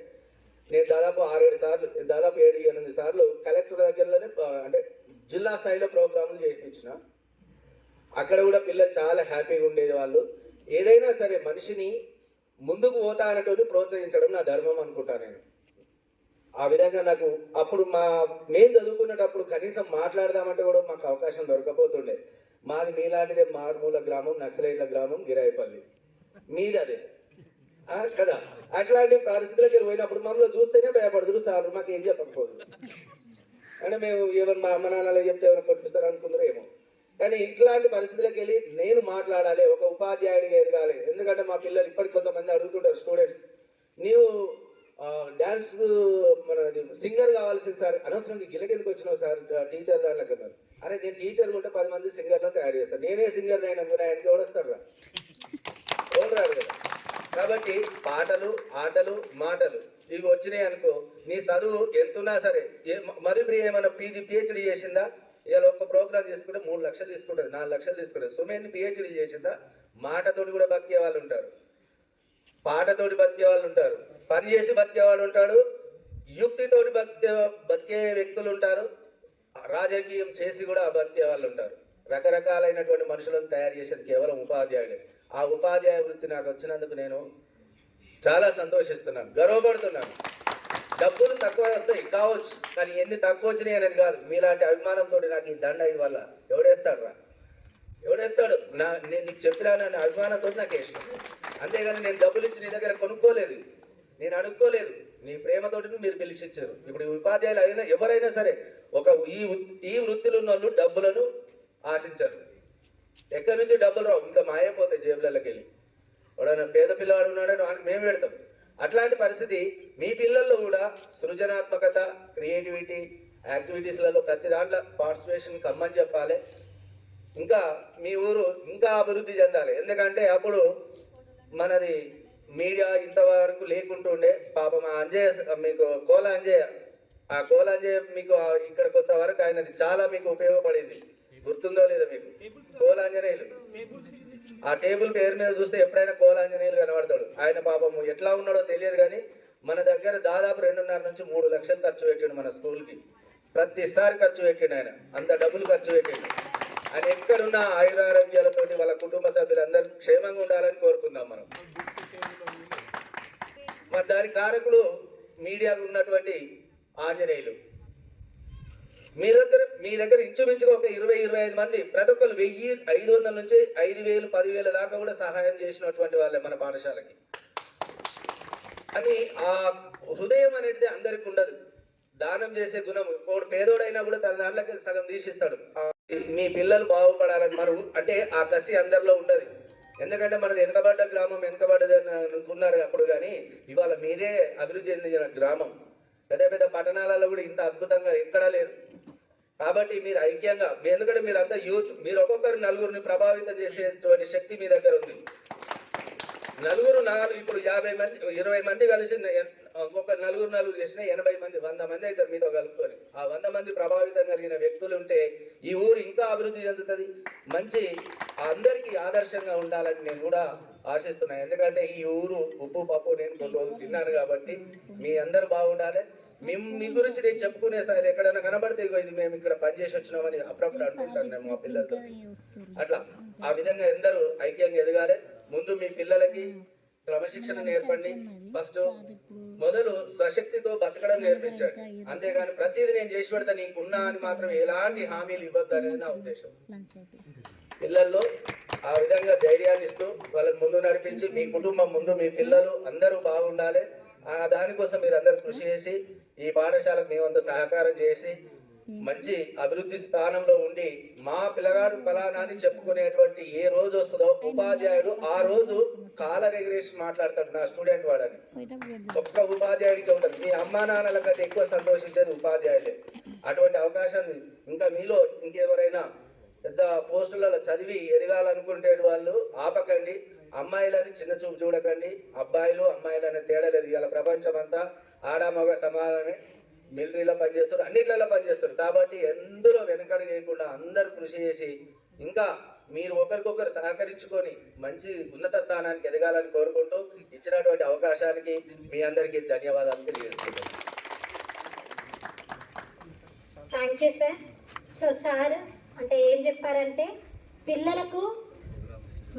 నేను దాదాపు 6-7 సార్లు, దాదాపు 7-8 సార్లు కలెక్టర్ దగ్గరలోనే అంటే జిల్లా స్థాయిలో ప్రోగ్రాములు చేయించిన. అక్కడ కూడా పిల్లలు చాలా హ్యాపీగా ఉండేది. వాళ్ళు ఏదైనా సరే మనిషిని ముందుకు పోతా అనేటువంటి ప్రోత్సహించడం నా ధర్మం అనుకుంటా నేను. ఆ విధంగా నాకు అప్పుడు మేము చదువుకునేటప్పుడు కనీసం మాట్లాడదామంటే కూడా మాకు అవకాశం దొరకపోతుండే. మాది మీలాంటిదే మారుమూల గ్రామం, నక్సలైట్ల గ్రామం గిరాయిపల్లి, మీది అదే కదా. అట్లాంటి పరిస్థితులకి పోయినప్పుడు మమ్మల్ని చూస్తేనే భయపడదురు సార్, మాకు ఏం చెప్పకపోదు. అంటే మేము ఎవరు మా అమ్మ నాన్నలు చెప్తే ఎవరైనా కొట్టిస్తారు అనుకుందరో ఏమో. కానీ ఇట్లాంటి పరిస్థితులకు వెళ్ళి నేను మాట్లాడాలి, ఒక ఉపాధ్యాయుడిగా ఎదగాలి. ఎందుకంటే మా పిల్లలు ఇప్పటికి కొంతమంది అడుగుతుంటారు స్టూడెంట్స్, నీవు డ్యాన్స్ మనది సింగర్ కావాల్సింది సార్, అనవసరంగా గిలకెందుకు వచ్చినావు సార్ టీచర్ దాంట్లోకి అన్నారు. అరే నేను టీచర్ ఉంటే 10 మంది సింగర్లను తయారు చేస్తాను, నేనే సింగర్ అయినా ఆయనకి ఎవడొస్తాడు రా, ఎవరు రాడు కదా. కాబట్టి పాటలు ఆటలు మాటలు ఇవి వచ్చినాయి అనుకో, నీ చదువు ఎంతున్నా సరే. మధుప్రియ ఏమైనా PhD చేసిందా? ఇలా ఒక ప్రోగ్రామ్ తీసుకుంటే 3 లక్షలు తీసుకుంటుంది, 4 లక్షలు తీసుకుంటుంది. సుమేన్ PhD చేసిందా? మాటతోటి కూడా బతికే వాళ్ళు ఉంటారు, పాటతోటి బతికే వాళ్ళు ఉంటారు, పని చేసి బతికేవాడు ఉంటాడు, యుక్తితోటి బతికే వ్యక్తులు ఉంటారు, రాజకీయం చేసి కూడా బతికే వాళ్ళు ఉంటారు. రకరకాలైనటువంటి మనుషులను తయారు చేసేది కేవలం ఉపాధ్యాయుడే. ఆ ఉపాధ్యాయ వృత్తి నాకు వచ్చినందుకు నేను చాలా సంతోషిస్తున్నాను, గర్వపడుతున్నాను. డబ్బులు తక్కువ వస్తాయి కావచ్చు, కానీ ఎన్ని తక్కువ వచ్చినాయి అనేది కాదు. మీలాంటి అభిమానంతో నాకు ఈ దండ వల్ల ఎవడేస్తాడు రా, ఎవడేస్తాడు? నేను నీకు చెప్పినా నన్ను అభిమానంతో నాకు ఇష్టం. అంతేగాని నేను డబ్బులు ఇచ్చి నీ దగ్గర కొనుక్కోలేదు, నేను అడుక్కోలేదు. నీ ప్రేమతోటి మీరు పిలిచిచ్చారు. ఇప్పుడు ఉపాధ్యాయులు అయినా ఎవరైనా సరే ఈ వృత్తిలో ఉన్న వాళ్ళు డబ్బులను ఆశించారు. ఎక్కడి నుంచి డబ్బులు రావు, ఇంకా మాయైపోతాయి జేబులకి వెళ్ళి. ఎవడైనా పేద పిల్లవాడు ఉన్నాడని వాడికి మేము పెడతాం. అట్లాంటి పరిస్థితి మీ పిల్లల్లో కూడా ఇంకా మీ ఊరు ఇంకా అభివృద్ధి చెందాలి. ఎందుకంటే అప్పుడు మనది మీడియా ఇంతవరకు లేకుంటుండే. పాపం ఆ అంజయ్య మీకు కోల అంజయ్య మీకు ఇక్కడ కొంతవరకు ఆయనది చాలా మీకు ఉపయోగపడింది. గుర్తుందో లేదో మీకు కోలాంజనేయులు? ఆ టేబుల్ పేరు మీద చూస్తే ఎప్పుడైనా కోలాంజనేయులు కనబడతాడు. ఆయన పాపము ఎట్లా ఉన్నాడో తెలియదు కానీ మన దగ్గర దాదాపు 2.5 నుంచి 3 లక్షలు ఖర్చు పెట్టిండు మన స్కూల్కి. ప్రతిసారి ఖర్చు పెట్టిండు ఆయన, అంత డబ్బులు ఖర్చు పెట్టిండు. ఆయన ఎక్కడున్న ఆయురారోగ్యాలతోటి వాళ్ళ కుటుంబ సభ్యులందరూ క్షేమంగా ఉండాలని కోరుకుందాం మనం. మరి దాని కారకులు మీడియాకు ఉన్నటువంటి ఆంజనేయులు. మీ దగ్గర ఇంచుమించుగా ఒక 20-25 మంది, ప్రతి ఒక్కరు 1,500 నుంచి 5,000, 10,000 దాకా కూడా సహాయం చేసినటువంటి వాళ్ళే మన పాఠశాలకి. అని ఆ హృదయం అనేది అందరికి ఉండదు. దానం చేసే గుణం, ఒకడు పేదోడైనా కూడా తన దాంట్లోకి సగం తీసిస్తాడు. మీ పిల్లలు బాగుపడాలని మనం అంటే ఆ కసి అందరిలో ఉండదు. ఎందుకంటే మనది వెనుకబడ్డ గ్రామం, వెనుకబడ్డదని అనుకున్నారు అప్పుడు, కానీ ఇవాళ మీదే అభివృద్ధి చెందిన గ్రామం. పెద్ద పెద్ద పట్టణాలలో కూడా ఇంత అద్భుతంగా ఎక్కడా లేదు. కాబట్టి మీరు ఐక్యంగా, ఎందుకంటే మీరు అంతా యూత్, మీరు ఒక్కొక్కరు నలుగురిని ప్రభావితం చేసేటువంటి శక్తి మీ దగ్గర ఉంది. నలుగురు ఇప్పుడు 50 మంది 20 మంది కలిసి ఒక్కొక్క నలుగురు చేసిన 80 మంది 100 మంది అవుతారు మీతో కలుపుకొని. ఆ 100 మంది ప్రభావితం కలిగిన వ్యక్తులు ఉంటే ఈ ఊరు ఇంకా అభివృద్ధి చెందుతుంది. మంచి అందరికీ ఆదర్శంగా ఉండాలని నేను కూడా ఆశిస్తున్నాను. ఎందుకంటే ఈ ఊరు ఉప్పు పప్పు నేను కొన్ని రోజులు తిన్నాను కాబట్టి మీ అందరూ బాగుండాలి. మీ గురించి నేను చెప్పుకునే స్థాయిలో ఎక్కడైనా కనబడితే ఇది మేము ఇక్కడ పనిచేసి వచ్చినామని అప్పుడప్పుడు అనుకుంటాను నేను మా పిల్లలతో. అట్లా ఆ విధంగా అందరూ ఐక్యంగా ఎదగాలి. ముందు మీ పిల్లలకి క్రమశిక్షణ నేర్పండి. ఫస్ట్ మొదలు స్వశక్తితో బతకడం నేర్పించండి. అంతేగాని ప్రతిదీ నేను చేసి పెడతా నీకున్నా అని మాత్రం ఎలాంటి హామీలు ఇవ్వద్దు అనేది నా ఉద్దేశం. పిల్లల్లో ఆ విధంగా ధైర్యాన్ని ఇస్తూ వాళ్ళని ముందు నడిపించి మీ కుటుంబం ముందు మీ పిల్లలు అందరూ బాగుండాలి. దానికోసం మీరు అందరూ కృషి చేసి ఈ పాఠశాలకు మేమంతా సహకారం చేసి మంచి అభివృద్ధి స్థానంలో ఉండి మా పిల్లగాడు ఫలానాన్ని చెప్పుకునేటువంటి ఏ రోజు వస్తుందో ఉపాధ్యాయుడు ఆ రోజు కాలర్ ఎగిరేసి మాట్లాడతాడు నా స్టూడెంట్ వాడని. ఒక్క ఉపాధ్యాయుడికి ఉంటుంది. మీ అమ్మా నాన్నల కంటే ఎక్కువ సంతోషించేది ఉపాధ్యాయులే. అటువంటి అవకాశాన్ని ఇంకా మీలో ఇంకెవరైనా పెద్ద పోస్టులలో చదివి ఎదగాలనుకుంటే వాళ్ళు ఆపకండి. అమ్మాయిలని చిన్న చూపు చూడకండి. అబ్బాయిలు అమ్మాయిలు అనే తేడా లేదు. ఇవాళ ప్రపంచం అంతా ఆడామగ సమానమే. మిలిటరీలో పనిచేస్తారు, అన్నిట్లలో పనిచేస్తారు. కాబట్టి ఎందులో వెనకడు చేయకుండా అందరూ కృషి చేసి ఇంకా మీరు ఒకరికొకరు సహకరించుకొని మంచి ఉన్నత స్థానానికి ఎదగాలని కోరుకుంటూ ఇచ్చినటువంటి అవకాశానికి మీ అందరికీ ధన్యవాదాలు తెలియజేస్తున్నాను. Thank you sir. So sir అంటే ఏం చెప్పారంటే పిల్లలకు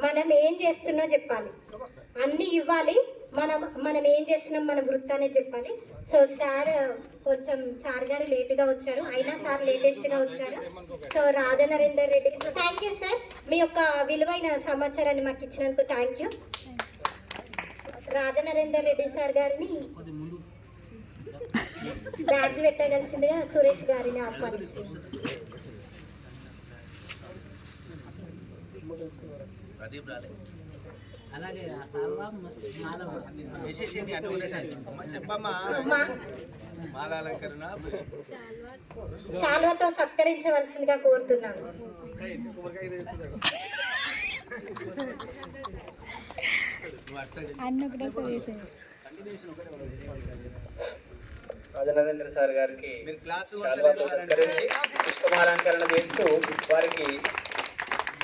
మనం ఏం చేస్తున్నో చెప్పాలి, అన్నీ ఇవ్వాలి, మనం ఏం చేస్తున్నాం మన వృత్తానే చెప్పాలి. సో సార్ గారు లేట్గా వచ్చారు, అయినా సార్ లేటెస్ట్గా వచ్చారు. So Rajanarender Reddy, thank you sir. మీ యొక్క విలువైన సమాచారాన్ని మాకు ఇచ్చినందుకు thank you. Rajanarender Reddy sir గారిని బ్యాడ్జ్ పెట్టగలిసిందిగా సురేష్ గారిని ఆహ్వానిస్తుంది. అలాగే శాల్వతో సత్కరించవలసిందిగా కోరుతున్నాను. రాజనరేంద్ర సార్ గారికి పుష్పమాలంకరణ చేస్తూ వారికి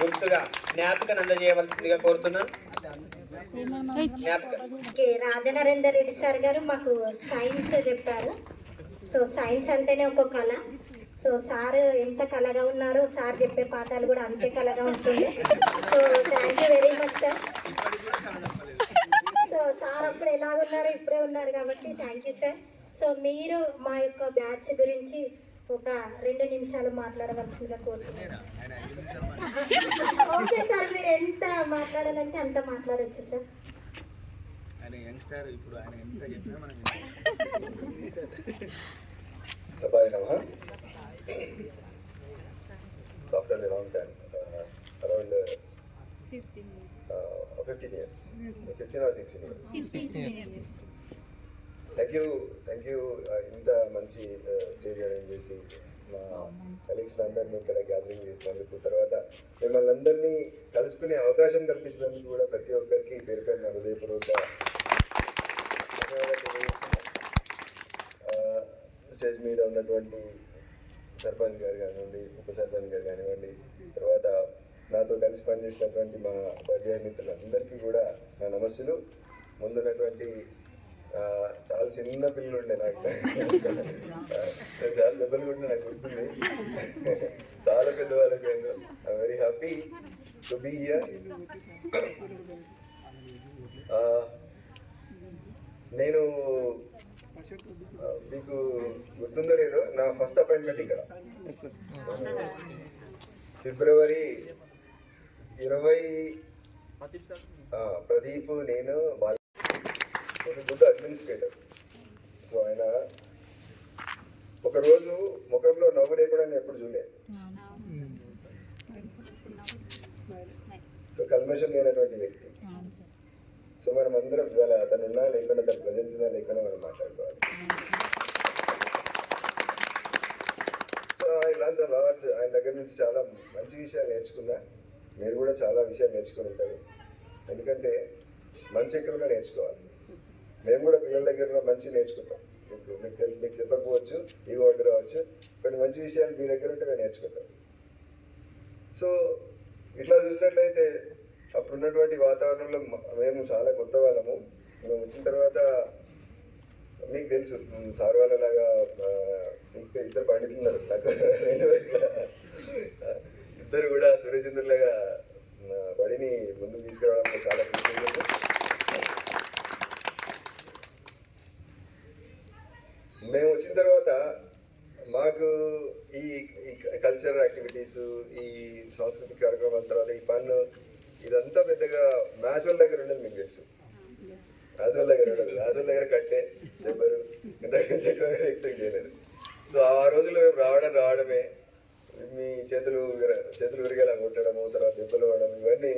గుర్తుగా జ్ఞాపికను అందజేయవలసిందిగా కోరుతున్నాను. రాజనరేందర్ రెడ్డి సార్ గారు మాకు సైన్స్ చెప్పారు. సో సైన్స్ అంటేనే ఒక కళ. సో సార్ ఎంత కళగా ఉన్నారో సార్ చెప్పే పాఠాలు కూడా అంతే కళగా ఉంటుంది. So thank you very much sir. So sir అప్పుడు ఎలాగున్నారో ఇప్పుడే ఉన్నారు కాబట్టి థ్యాంక్ యూ సార్. సో మీరు మా యొక్క బ్యాచ్ గురించి ఒక 2 నిమిషాలు మాట్లాడవలసిందిగా కోరుతున్నాను. ఓకే సార్, మీరు ఎంత మాట్లాడాలంటే అంత మాట్లాడచ్చు sir. After a long time, around 15 years, 15 or 16 years. 16 years. Thank you. ఇంత మంచి స్టేజ్ అరేంజ్ చేసి మా కలీగ్స్ అందరినీ ఇక్కడ గ్యాదరింగ్ చేసినందుకు, తర్వాత మిమ్మల్ని అందరినీ కలుసుకునే అవకాశం కల్పించినందుకు కూడా ప్రతి ఒక్కరికి పేరు పేరున హృదయపూర్వక ధన్యవాదాలు తెలియజేస్తున్నాను. స్టేజ్ మీద ఉన్నటువంటి సర్పంచ్ గారు కానివ్వండి, ఉప సర్పంచ్ గారు కానివ్వండి, తర్వాత నాతో కలిసి పనిచేసినటువంటి మా ఉపాధ్యాయ మిత్రులందరికీ కూడా నా నమస్సులు. ముందున్నటువంటి చాలా చిన్న పిల్లలు ఉండే నాకు, చాలా దెబ్బలు కూడా నాకు గుర్తుంది, చాలా పెద్దవాళ్ళకి. I'm very happy to be here. నేను మీకు గుర్తుందో లేదో, నా ఫస్ట్ అపాయింట్మెంట్ ఇక్కడ ఫిబ్రవరి 20. ప్రదీప్, నేను గుడ్ అడ్మినిస్ట్రేటర్. సో ఆయన ఒకరోజు ముఖంలో నవ్వు లేకుండా నేను ఎప్పుడు చూడలేదు. సో కల్మషం లేనటువంటి వ్యక్తి. సో మనం అందరం ఇవాళ తను ఉన్నా లేకుండా, తన ప్రజెన్స్ ఉన్నా లేకుండా మనం మాట్లాడుకోవాలి. సో ఇలాంటి రావచ్చు, ఆయన దగ్గర నుంచి చాలా మంచి విషయాలు నేర్చుకున్నా. మీరు కూడా చాలా విషయాలు నేర్చుకుని ఉంటారు. ఎందుకంటే మంచి ఎక్కడ నేర్చుకోవాలి. మేము కూడా పిల్లల దగ్గర మంచి నేర్చుకుంటాం. మీకు చెప్పకపోవచ్చు, ఈ వర్డ్ రావచ్చు, కొన్ని మంచి విషయాలు మీ దగ్గర ఉంటే మేము నేర్చుకుంటాం. సో ఇట్లా చూసినట్లయితే అప్పుడు ఉన్నటువంటి వాతావరణంలో మేము చాలా కొత్త వాళ్ళము. మేము వచ్చిన తర్వాత మీకు తెలుసు, సార్ వాళ్ళలాగా ఇంకా ఇద్దరు పండితున్నారు నాకు, ఇద్దరు కూడా సూర్యచంద్రులాగా బడిని ముందుకు తీసుకురావడంలో చాలా కృషి చేశారు. మేము వచ్చిన తర్వాత మాకు ఈ కల్చరల్ యాక్టివిటీస్, ఈ సాంస్కృతిక కార్యక్రమాల తర్వాత ఈ పన్ను ఇదంతా పెద్దగా మ్యాథ్స్ వాళ్ళ దగ్గర ఉండదు. మీకు తెలుసు, మ్యాథ్స్ వాళ్ళ దగ్గర ఉండదు. మ్యాథ్స్ వాళ్ళ దగ్గర కట్టే చెప్పారు, ఇంతకంటే ఎక్స్పెక్ట్ చేయలేదు. సో ఆ రోజుల్లో మేము రావడమే, మీ చేతులు విరిగేలా కొట్టడము, తర్వాత దెబ్బలు పడడం, ఇవన్నీ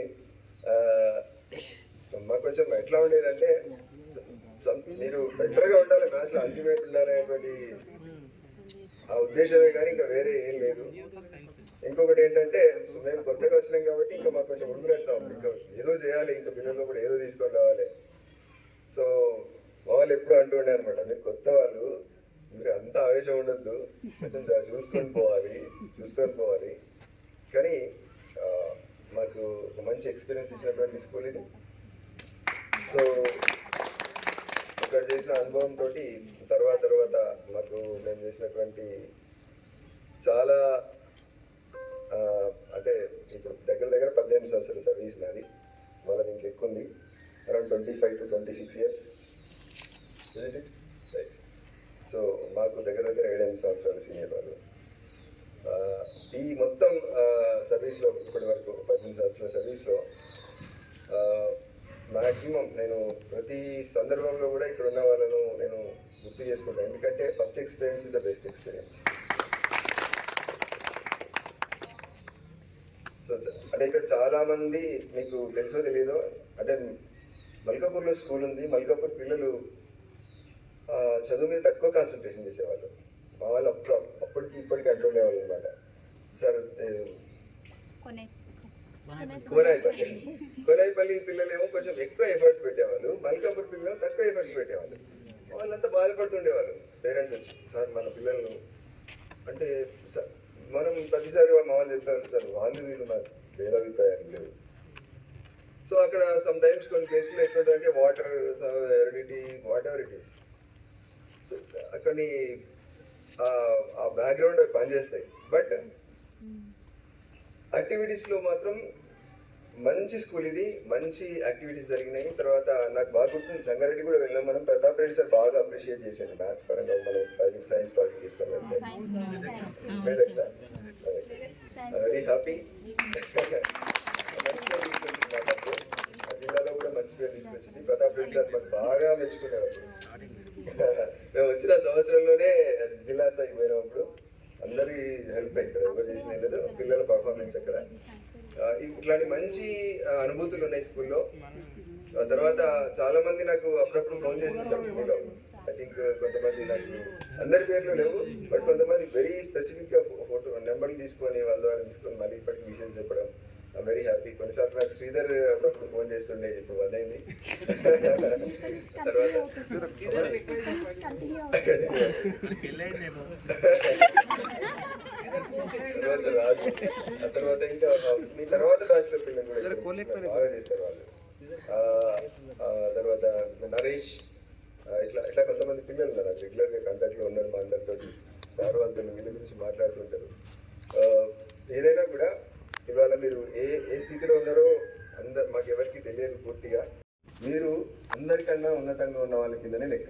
మాకు కొంచెం ఎట్లా ఉండేదంటే, మీరు బెటర్గా ఉండాలి, మ్యాథ్స్లో అల్టిమేట్ ఉండాలి అనేటువంటి ఆ ఉద్దేశమే కానీ ఇంకా వేరే ఏం లేదు. ఇంకొకటి ఏంటంటే, మేము కొత్తగా వచ్చినాం కాబట్టి ఇంకా మాకు కొంచెం ఉడుకునేస్తాం, ఇంకా ఏదో చేయాలి, ఇంకా పిల్లల్లో కూడా ఏదో తీసుకొని రావాలి. సో మా వాళ్ళు ఎప్పుడు అంటూ ఉండే అనమాట, మీరు కొత్త వాళ్ళు, మీరు అంత ఆవేశం ఉండొద్దు, కొంచెం చూసుకొని పోవాలి. కానీ మాకు మంచి ఎక్స్పీరియన్స్ ఇచ్చినటువంటి స్కూల్ ఇది. సో ఇక్కడ చేసిన అనుభవంతో తర్వాత మాకు మేము చేసినటువంటి చాలా అంటే ఇప్పుడు దగ్గర 18 సంవత్సరాల సర్వీస్ నాది, వాళ్ళది ఇంకెక్కువ ఉంది, around 25 to 26 years. Right. So మాకు దగ్గర 7 సంవత్సరాలు సీనియర్ వాళ్ళు. ఈ మొత్తం సర్వీస్లో ఇప్పటి వరకు 18 సంవత్సరాల సర్వీస్లో మ్యాక్సిమం నేను ప్రతి సందర్భంలో కూడా ఇక్కడ ఉన్న వాళ్ళను నేను గుర్తు చేసుకుంటాను. ఎందుకంటే first experience is the best experience. So అంటే ఇక్కడ చాలామంది మీకు తెలుసో తెలియదో, అంటే మల్కాపూర్లో స్కూల్ ఉంది. మల్కాపూర్ పిల్లలు చదువు మీద తక్కువ కాన్సన్ట్రేషన్ చేసేవాళ్ళు. మా వాళ్ళు అప్పటికి ఇప్పటికి అంటుండేవాళ్ళు అనమాట, సార్ కోనాయిపల్లి పిల్లలేమో కొంచెం ఎక్కువ ఎఫర్ట్స్ పెట్టేవాళ్ళు, మల్కాపూర్ పిల్లలు తక్కువ ఎఫర్ట్స్ పెట్టేవాళ్ళు. వాళ్ళంతా బాధపడుతుండేవాళ్ళు పేరెంట్స్ వచ్చి, సార్ మన పిల్లలు అంటే మనం ప్రతిసారి మా వాళ్ళు చెప్పేవాళ్ళు, సార్ వీళ్ళు నాకు భేదాభిప్రాయాలు లేవు. సో అక్కడ సమ్ టైమ్స్ కొన్ని ప్లేస్లో ఎట్లుంటుందంటే water ఎరిడిటీ what ever it is, so అక్కడి ఆ బ్యాక్గ్రౌండ్ పనిచేస్తాయి. బట్ యాక్టివిటీస్లో మాత్రం మంచి స్కూల్ ఇది, మంచి యాక్టివిటీస్ జరిగినాయి. తర్వాత నాకు బాగా గుర్తుంది, సంగారెడ్డి కూడా వెళ్ళాం మనం. ప్రతాప్ రెడ్డి సార్ బాగా అప్రిషియేట్ చేశాను మ్యాథ్స్ పరంగా, మనం ప్రాజెక్ట్ సైన్స్ ప్రాజెక్ట్ తీసుకొని వెళ్తే. Very happy. మంచిగా తీసుకొచ్చింది మాకు, జిల్లాలో కూడా మంచి పేరు తీసుకొచ్చింది. ప్రతాప్ రెడ్డి సార్ మాకు బాగా మెచ్చుకున్నారు. మేము వచ్చిన సంవత్సరంలోనే జిల్లా స్థాయికి పోయినప్పుడు అందరి హెల్ప్ ఇక్కడ ఎవరు చేసిన లేదు, పిల్లల పర్ఫార్మెన్స్ అక్కడ. ఇట్లాంటి మంచి అనుభూతులు ఉన్నాయి స్కూల్లో. తర్వాత చాలా మంది నాకు అప్పుడప్పుడు ఫోన్ చేస్తుంటారు స్కూల్లో, ఐ థింక్ కొంతమంది నాకు అందరి పేర్లు లేవు, బట్ కొంతమంది వెరీ స్పెసిఫిక్గా ఫోటో నెంబర్లు తీసుకొని వాళ్ళ ద్వారా తీసుకొని మళ్ళీ ఇప్పటికి విషయం చెప్పడం ఐమ్ వెరీ హ్యాపీ. కొన్నిసార్లు నాకు శ్రీధర్ అప్పుడు ఫోన్ చేస్తుండే, ఇప్పుడు 1 అయింది. తర్వాత రాజు, ఆ తర్వాత ఇంకా మీ తర్వాత బ్యాచ్లర్ పిల్లలు కూడా బాగా చేస్తారు వాళ్ళు. తర్వాత నరేష్, ఇట్లా ఇట్లా కొంతమంది పిల్లలు ఉన్నారు నాకు రెగ్యులర్గా కాంటాక్ట్లో ఉన్నారు మా అందరితో. సార్ వాళ్ళతో వీళ్ళ గురించి మాట్లాడుతుంటారు. ఏదైనా కూడా ఇవాళ మీరు ఏ స్థితిలో ఉన్నారో మాకు ఎవరికి తెలియదు పూర్తిగా. మీరు అందరికన్నా ఉన్నతంగా ఉన్న వాళ్ళ కిందనే లెక్క.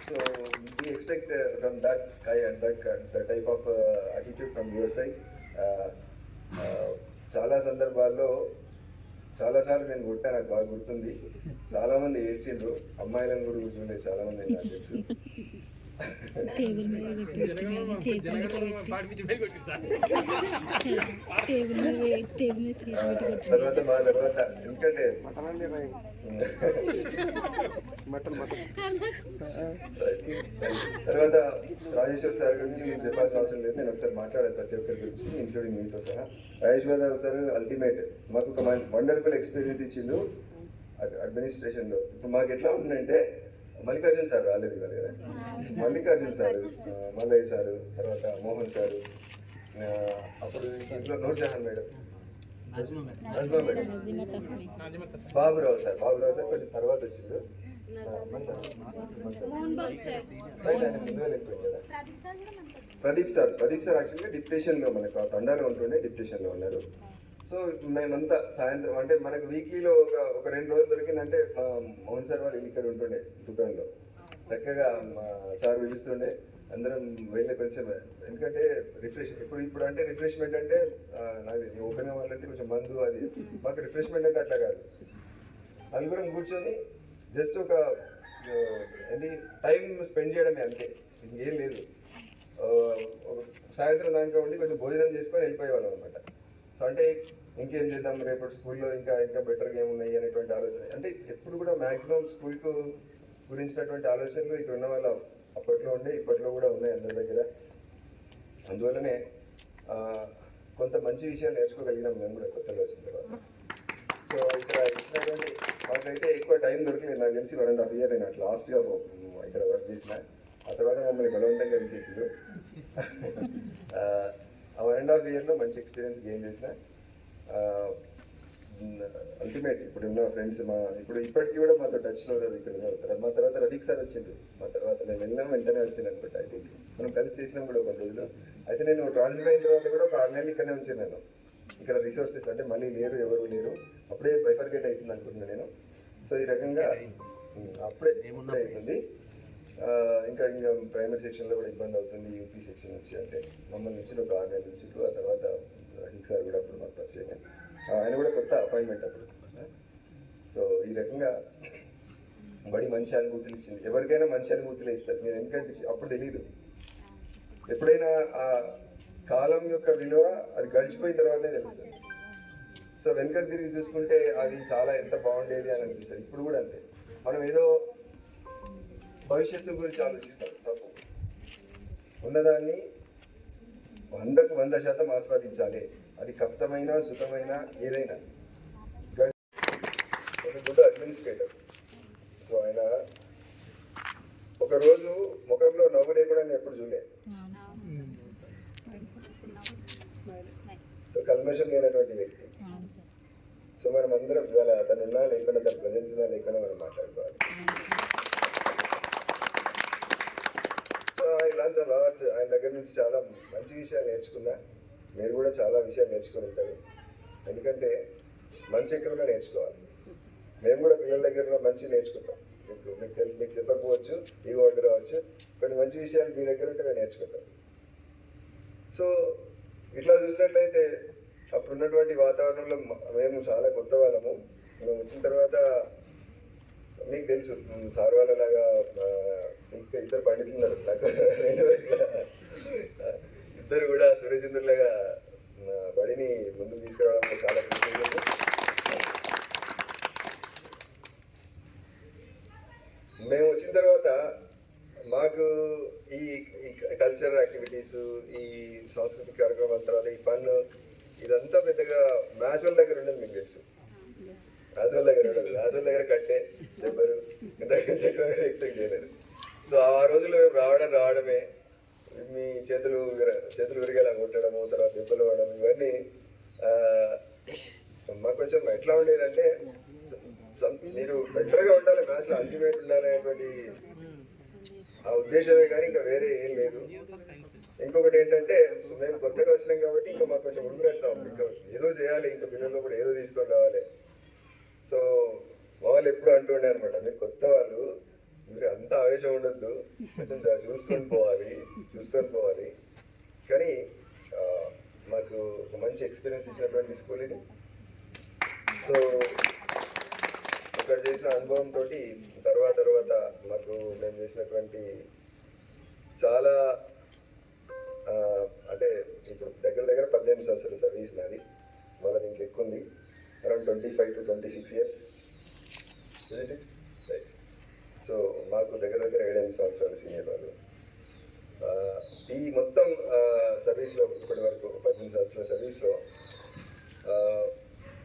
So we expect from that type of attitude from your side. చాలా సందర్భాల్లో చాలాసార్లు నేను కొట్టా, నాకు బాగా గుర్తుంది. చాలా మంది ఏడ్చిండ్రు, అమ్మాయిలను కూడా కూర్చుండే చాలా మంది నాకు తెలుసు. తర్వాత మా తర్వాత ఎందుకంటే తర్వాత రాజేశ్వర్ సార్ గురించి మీకు చెప్పాల్సిన అవసరం లేదు, నేను ఒకసారి మాట్లాడాను ప్రతి ఒక్కరి గురించి, ఇంక్లూడింగ్ మీతో సహా. రాజేశ్వర్ సార్ అల్టిమేట్ మాకు ఒక వండర్ఫుల్ ఎక్స్పీరియన్స్ ఇచ్చిండు అడ్మినిస్ట్రేషన్లో. ఇప్పుడు మాకు ఎట్లా ఉంటుందంటే మల్లికార్జున్ సార్ రాలేదు ఇవాళ కదా, మల్లికార్జున్ సారు, మల్లయ్య సారు, తర్వాత మోహన్ సారు, అప్పుడు ఇంట్లో Nurjahan madam, Najma madam, Baburao sir కొంచెం తర్వాత వచ్చిండు. ముందుగా వెళ్ళిపోయింది కదా. ప్రదీప్ సార్ యాక్చువల్గా డిప్రెషన్లో మనకు తండాలో ఉంటుండే డిప్రెషన్లో ఉన్నారు. సో మేమంతా సాయంత్రం అంటే మనకు వీక్లీలో ఒక 2 రోజులు దొరికిందంటే మౌన్ సార్ వాళ్ళు ఇక్కడ ఉంటుండే దుకాణంలో, చక్కగా మా సార్ పిలుస్తుండే, అందరం వెళ్ళే కొంచెం, ఎందుకంటే ఇప్పుడు అంటే రిఫ్రెష్మెంట్ అంటే నాకు ఓపెన్ అవ్వాలంటే కొంచెం మందు అది, మాకు రిఫ్రెష్మెంట్ అంటే అట్లా కాదు. నలుగురం కూర్చొని జస్ట్ ఒక టైం స్పెండ్ చేయడమే అంతే, ఇంకేం లేదు. సాయంత్రం దాకా ఉండి కొంచెం భోజనం చేసుకొని వెళ్ళిపోయేవాళ్ళం అనమాట. సో అంటే ఇంకేం చేద్దాం రేపటి స్కూల్లో ఇంకా బెటర్గా ఏమున్నాయి అనేటువంటి ఆలోచన, అంటే ఎప్పుడు కూడా మ్యాక్సిమం స్కూల్కు గురించినటువంటి ఆలోచనలు ఇక్కడ ఉన్న వాళ్ళు అప్పట్లో ఉండే ఇప్పట్లో కూడా ఉన్నాయి అందరి దగ్గర. అందువల్లనే కొంత మంచి విషయాలు నేర్చుకోగలిగినాం మేము కూడా కొత్తలో వచ్చిన తర్వాత. సో ఇక్కడ ఇచ్చినటువంటి మాకైతే ఎక్కువ టైం దొరకలేదు, నాకు తెలిసి 1.5 years నేను అట్లా లాస్ట్గా ఇక్కడ వర్క్ చేసిన. ఆ తర్వాత మమ్మల్ని బలవంతంగా తీసేసిండు. ఆ 1.5 yearsలో మంచి ఎక్స్పీరియన్స్ గెయిన్ చేసిన. అల్టిమేట్ ఇప్పుడున్న ఫ్రెండ్స్ ఇప్పటికీ కూడా మాతో టచ్లో ఇక్కడ ఉన్నారు. మా తర్వాత రఫీక్ సార్ వచ్చిండు, మా తర్వాత నేను వెళ్ళాం వెంటనే వచ్చింది అనుకుంటా. అయితే మనం కలిసి చేసినాం కూడా కొన్ని రోజులు. అయితే నేను ట్రాన్స్ఫర్ అయిన తర్వాత కూడా ఒక 6 నెలలు ఇక్కడనే ఉంచాను నేను. ఇక్కడ రిసోర్సెస్ అంటే మళ్ళీ ఎవరు లేరు, అప్పుడే బైఫర్గేట్ అవుతుంది అనుకుంటున్నాను నేను. సో ఈ రకంగా అప్పుడే అవుతుంది. ఇంకా ప్రైమరీ సెక్షన్లో కూడా ఇబ్బంది అవుతుంది, యూపీ సెక్షన్ నుంచి అంటే మమ్మల్ని నుంచి ఒక 6 నెలల నుంచి. ఆ తర్వాత రఫీక్ సార్ కూడా అప్పుడు మాకు పరిచయం, ఆయన కూడా కొత్త అపాయింట్మెంట్ అప్పుడు. సో ఈ రకంగా బడి మంచి అనుభూతులు ఇచ్చింది. ఎవరికైనా మంచి అనుభూతులే ఇస్తారు మీరు, ఎందుకంటే అప్పుడు తెలియదు. ఎప్పుడైనా ఆ కాలం యొక్క విలువ అది గడిచిపోయిన తర్వాతే తెలుస్తుంది. సో వెనకకు తిరిగి చూసుకుంటే అది చాలా ఎంత బాగుండేది అని అనిపిస్తుంది. ఇప్పుడు కూడా అంతే, మనం ఏదో భవిష్యత్తు గురించి ఆలోచిస్తాం, తప్పు. ఉన్నదాన్ని 100కు 100% ఆస్వాదించాలి, అది కష్టమైన సుఖమైన ఏదైనా. ఒక గుడ్ అడ్మినిస్ట్రేటర్. సో ఆయన ఒకరోజు ముఖంలో నవ్వు లేకుండా నేను ఎప్పుడు చూడలే. సో కల్మషం లేనటువంటి వ్యక్తి. సో మనం అందరం ఇవాళ తను ఉన్నా లేకుండా, తన ప్రజెన్స్ ఉన్నా లేకుండా మనం మాట్లాడుకోవాలి. సో ఆయన దగ్గర నుంచి చాలా మంచి విషయాలు నేర్చుకున్నా. మీరు కూడా చాలా విషయాలు నేర్చుకుని ఉంటారు, ఎందుకంటే మంచి ఎక్కడున్నా నేర్చుకోవాలి. మేము కూడా పిల్లల దగ్గర మంచి నేర్చుకుంటాం. మీకు చెప్పకపోవచ్చు, ఈ వర్డ్ రావచ్చు, కొన్ని మంచి విషయాలు మీ దగ్గర ఉంటే మేము నేర్చుకుంటాం. సో ఇట్లా చూసినట్లయితే అప్పుడున్నటువంటి వాతావరణంలో మేము చాలా కొత్త వాళ్ళము. మేము వచ్చిన తర్వాత మీకు తెలుసు సార్ వాళ్ళలాగా ఇంకా ఇద్దరు పండితున్నారు, నాకు ఇద్దరు కూడా సురేష్ బడిని ముందుకు తీసుకురావడంలో చాలా కృషి చేశారు. మేము వచ్చిన తర్వాత మాకు ఈ కల్చరల్ యాక్టివిటీస్, ఈ సాంస్కృతిక కార్యక్రమాల తర్వాత ఈ ఫన్ ఇదంతా పెద్దగా మ్యాథ్స్ వాళ్ళ దగ్గర ఉండదు. మీకు తెలుసు, మ్యాథ్స్ వాళ్ళ దగ్గర ఉండదు. మ్యాథ్స్ వాళ్ళ దగ్గర కట్టే చెప్పరు, ఎక్స్పెక్ట్ చేయలేదు. సో ఆ రోజుల్లో మేము రావడమే, మీ చేతులు విరిగేలా కొట్టడము, తర్వాత దెబ్బలు పడడం, ఇవన్నీ మాకు కొంచెం ఎట్లా ఉండేదంటే మీరు బెటర్గా ఉండాలి, మ్యాథ్స్లో అల్టిమేట్ ఉండాలనేటువంటి ఆ ఉద్దేశమే కానీ ఇంకా వేరే ఏం లేదు. ఇంకొకటి ఏంటంటే మేము కొత్తగా వచ్చినాం కాబట్టి ఇంకా మాకు కొంచెం ఉడిపెడతాం, ఇంకా ఏదో చేయాలి, ఇంకా పిల్లల్లో కూడా ఏదో తీసుకొని రావాలి. సో మా వాళ్ళు ఎప్పుడు అంటుండే అనమాట, మీరు కొత్త వాళ్ళు, మీరు అంత ఆవేశం ఉండొద్దు, కొంచెం చూసుకొని పోవాలి. కానీ మాకు ఒక మంచి ఎక్స్పీరియన్స్ ఇచ్చినటువంటి స్కూల్ ఇది. సో ఇక్కడ చేసిన అనుభవంతో తర్వాత మాకు నేను చేసినటువంటి చాలా అంటే ఇప్పుడు దగ్గర 18 సంవత్సరాల సర్వీస్ నాది, మళ్ళీ దీనికి ఎక్కువ ఉంది, around 25 to 26 years. Right. So మాకు దగ్గర 7 సంవత్సరాలు సీనియర్ వాళ్ళు. ఈ మొత్తం సర్వీస్లో ఇప్పటి వరకు 18 సంవత్సరాల సర్వీస్లో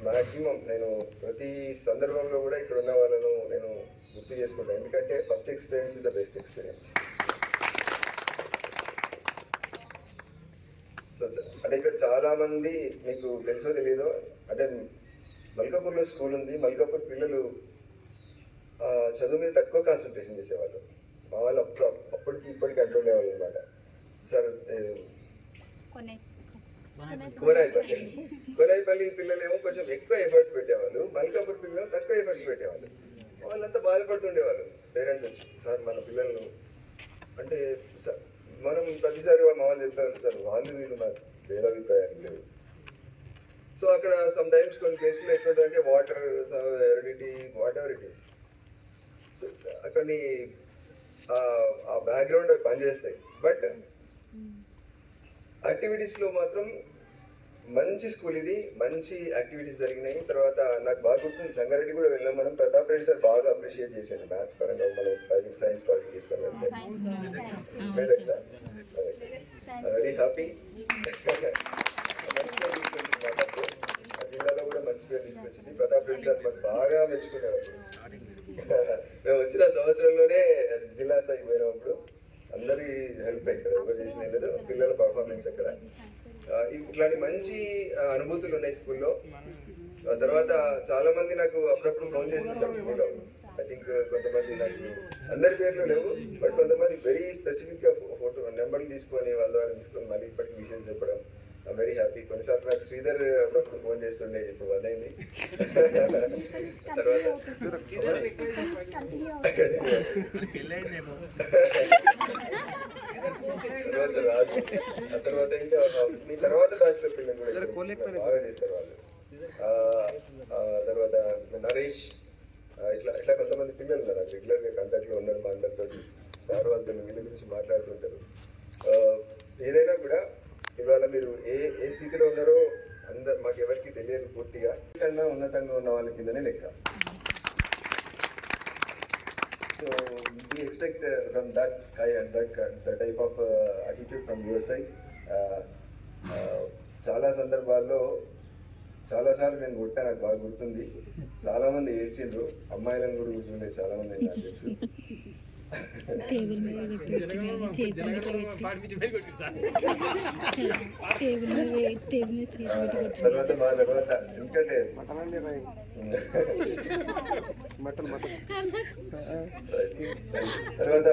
మ్యాక్సిమం నేను ప్రతి సందర్భంలో కూడా ఇక్కడ ఉన్న వాళ్ళను నేను గుర్తు చేసుకుంటాను, ఎందుకంటే first experience is the best experience. So అంటే ఇక్కడ చాలామంది మీకు తెలుసో తెలియదో, అంటే మల్కాపూర్లో స్కూల్ ఉంది, మల్కాపూర్ పిల్లలు చదువు మీద తక్కువ కాన్సన్ట్రేషన్ చేసేవాళ్ళు. మా వాళ్ళు అప్పటికి ఇప్పటికి అంటుండేవాళ్ళు అనమాట, సార్ కోనాయిపల్లి పిల్లలేమో కొంచెం ఎక్కువ ఎఫర్ట్స్ పెట్టేవాళ్ళు, మల్కాపూర్ పిల్లలు తక్కువ ఎఫర్ట్స్ పెట్టేవాళ్ళు. వాళ్ళంతా బాధపడుతుండేవాళ్ళు పేరెంట్స్ వచ్చి, సార్ మన పిల్లలు అంటే మనం ప్రతిసారి మా వాళ్ళు చెప్పేవాళ్ళు, సార్ వాళ్ళు వీళ్ళు నాకు భేదాభిప్రాయాలు లేవు. సో అక్కడ సమ్ టైమ్స్ కొన్ని కేసులు ఎట్లుంటుందంటే water heredity what ever it is, so కొన్ని ఆ బ్యాక్గ్రౌండ్ పనిచేస్తాయి. బట్ యాక్టివిటీస్లో మాత్రం మంచి స్కూల్ ఇది, మంచి యాక్టివిటీస్ జరిగినాయి. తర్వాత నాకు బాగా గుర్తుంది, సంగారెడ్డి కూడా వెళ్ళాం మనం, ప్రతాప్ రెడ్డి సార్ బాగా అప్రిషియేట్ చేశాను మ్యాథ్స్ పరంగా, మనం ప్రాజెక్ట్ సైన్స్ ప్రాజెక్ట్ తీసుకొని వెళ్తే వెరీ హ్యాపీ. మంచి పేరు తీసుకొచ్చింది మా తప్పు, ఆ జిల్లాలో కూడా మంచి పేరు తీసుకొచ్చింది. ప్రతాప్ రెడ్డి సార్ మాకు బాగా మెచ్చుకునేవారు. మేము వచ్చిన సంవత్సరంలోనే జిల్లా స్థాయికి పోయినప్పుడు అందరి హెల్ప్ ఇక్కడ ఎవరు చేసిన లేదు, పిల్లల పర్ఫార్మెన్స్ అక్కడ. ఇట్లాంటి మంచి అనుభూతులు ఉన్నాయి స్కూల్లో. తర్వాత చాలా మంది నాకు అప్పుడప్పుడు ఫోన్ చేస్తుంటారు మీలో, ఐ థింక్ కొంతమంది నాకు అందరి పేర్లు లేవు, బట్ కొంతమంది వెరీ స్పెసిఫిక్గా ఫోటో నెంబర్లు తీసుకొని వాళ్ళ ద్వారా తీసుకొని మళ్ళీ ఇప్పటికి విషయం చెప్పడం, ఐ వెరీ హ్యాపీ. కొన్నిసార్లు నాకు శ్రీధర్ అప్పుడప్పుడు ఫోన్ చేస్తుండే, ఇప్పుడు వన్ అయింది. తర్వాత రాజు, ఆ తర్వాత ఇంకా మీ తర్వాత బ్యాచ్లో పిల్లలు కూడా బాగా చేస్తారు వాళ్ళు. తర్వాత నరేష్, ఇట్లా కొంతమంది పిల్లలు ఉన్నారు రెగ్యులర్గా కాంటాక్ట్లో ఉన్నారు మా అందరితో. సార్ వాళ్ళతో వీళ్ళ గురించి మాట్లాడుతుంటారు. ఏదైనా కూడా ఇవాళ మీరు ఏ స్థితిలో ఉన్నారో మాకు ఎవరికి తెలియదు పూర్తిగా, కన్నా ఉన్నతంగా ఉన్న వాళ్ళ కిందనే లెక్క. So we expect from that type of attitude from your side. చాలా సందర్భాల్లో చాలాసార్లు నేను కొట్టా, నాకు బాగా గుర్తుంది. చాలామంది ఏడ్చిండ్రు, అమ్మాయిలను కూడా కూర్చుండేది చాలామంది నాకు తెలుసు. తర్వాత ఎందుకంటే తర్వాత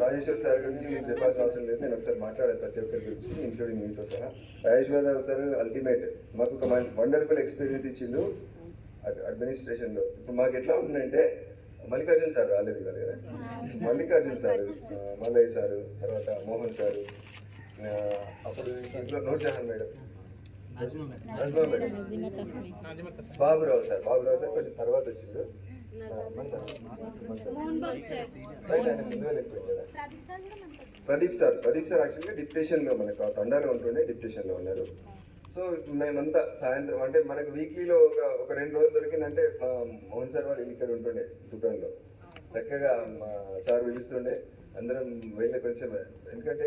రాజేశ్వర్ సార్ గురించి నేను చెప్పాల్సిన అవసరం లేదు, నేను ఒకసారి మాట్లాడాను ప్రతి ఒక్కరి గురించి, ఇంక్లూడింగ్ మీతో సహా. రాజేశ్వర్ సార్ అల్టిమేట్ మాకు ఒక వండర్ఫుల్ ఎక్స్పీరియన్స్ ఇచ్చిండు అడ్మినిస్ట్రేషన్లో. ఇప్పుడు మాకు ఎట్లా ఉంటుందంటే మల్లికార్జున్ సార్ రాలేదు ఇవాళ కదా, మల్లికార్జున్ సారు, మల్లయ్య సారు, తర్వాత మోహన్ సారు, అప్పుడు ఇంట్లో Nurjahan madam, Najma madam, Baburao sir కొంచెం తర్వాత వచ్చిండు. ప్రదీప్ సార్ యాక్చువల్గా డిప్రెషన్లో మనకు తండాలో ఉంటుండే డిప్రెషన్లో ఉన్నారు. సో మేమంతా సాయంత్రం అంటే మనకు వీక్లీలో ఒక 2 రోజులు దొరికిందంటే మోహన్ సార్ వాళ్ళు ఇక్కడ ఉంటుండే దుకాణంలో. చక్కగా మా సార్ పిలుస్తుండే అందరం వెళ్ళి కొంచెం, ఎందుకంటే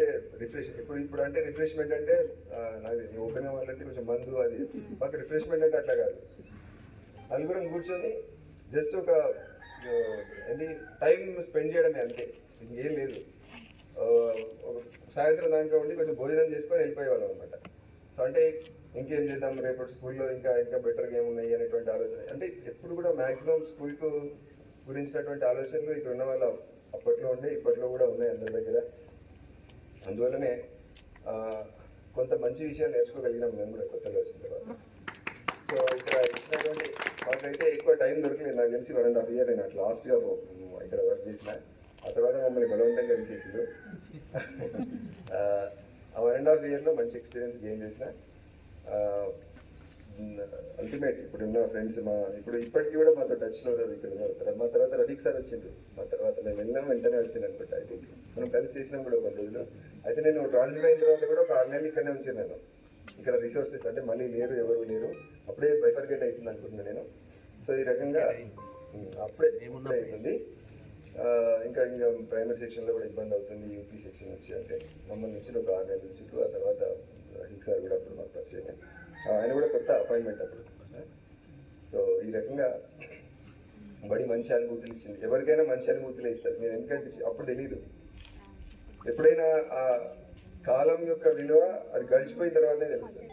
ఇప్పుడు అంటే రిఫ్రెష్మెంట్ అంటే నాకు ఓపెన్ అవ్వాలంటే కొంచెం మందు అది, మాకు రిఫ్రెష్మెంట్ అంటే అట్లా కాదు. నలుగురం కూర్చొని జస్ట్ ఒక ఏంటి టైం స్పెండ్ చేయడమే అంతే, ఇంకేం లేదు. సాయంత్రం దాకా ఉండి కొంచెం భోజనం చేసుకొని వెళ్ళిపోయేవాళ్ళం అనమాట. సో అంటే ఇంకేం చేద్దాం రేపటి స్కూల్లో ఇంకా బెటర్గా ఏమున్నాయి అనేటువంటి ఆలోచన. అంటే ఎప్పుడు కూడా మ్యాక్సిమం స్కూల్కు గురించినటువంటి ఆలోచనలు ఇక్కడ ఉన్న వాళ్ళ అప్పట్లో ఉండే ఇప్పట్లో కూడా ఉన్నాయి అందరి దగ్గర. అందువల్లనే కొంత మంచి విషయాలు నేర్చుకోగలిగినాం మేము కూడా కొత్తలో వచ్చిన తర్వాత. సో ఇక్కడ ఇచ్చినటువంటి మాకైతే ఎక్కువ టైం దొరకలేదు, నాకు తెలిసి 1.5 years నేను అట్లా లాస్ట్గా ఇక్కడ వర్క్ చేసిన. ఆ తర్వాత మమ్మల్ని బలవంతంగా తీసేసారు. ఆ 1.5 yearsలో మంచి ఎక్స్పీరియన్స్ గెయిన్ చేసిన. అల్టిమేట్ ఇప్పుడున్న ఫ్రెండ్స్ ఇప్పటికీ కూడా మాతో టచ్లో ఇక్కడ ఉన్నారు. మా తర్వాత రఫీక్ సార్ వచ్చిండు, మా తర్వాత మేము వెళ్ళినాం వెంటనే వచ్చింది అనుకుంటా. ఐ థింక్ మనం కలిసి చేసినాం కూడా కొన్ని రోజులు. అయితే నేను ట్రాన్స్ఫర్ అయిన తర్వాత కూడా ఒక 6 నెలలు ఇక్కడనే ఉంచాను నేను. ఇక్కడ రిసోర్సెస్ అంటే మళ్ళీ లేరు, ఎవరు లేరు, అప్పుడే బైఫర్గేట్ అవుతుంది అనుకుంటున్నాను నేను. సో ఈ రకంగా అప్పుడే అవుతుంది. ఇంకా ప్రైమరీ సెక్షన్లో కూడా ఇబ్బంది అవుతుంది. యూపీ సెక్షన్ వచ్చి అంటే మమ్మల్ని నుంచి ఒక 6 నెలల నుంచి, ఆ తర్వాత రఫీక్ సార్ కూడా అప్పుడు మాకు పరిచయం. ఆయన కూడా కొత్త అపాయింట్మెంట్ అప్పుడు. సో ఈ రకంగా బడి మంచి అనుభూతులు ఇచ్చింది. ఎవరికైనా మంచి అనుభూతులే ఇస్తారు. నేను ఎందుకంటే అప్పుడు తెలియదు, ఎప్పుడైనా ఆ కాలం యొక్క విలువ అది గడిచిపోయిన తర్వాతనే తెలుస్తుంది.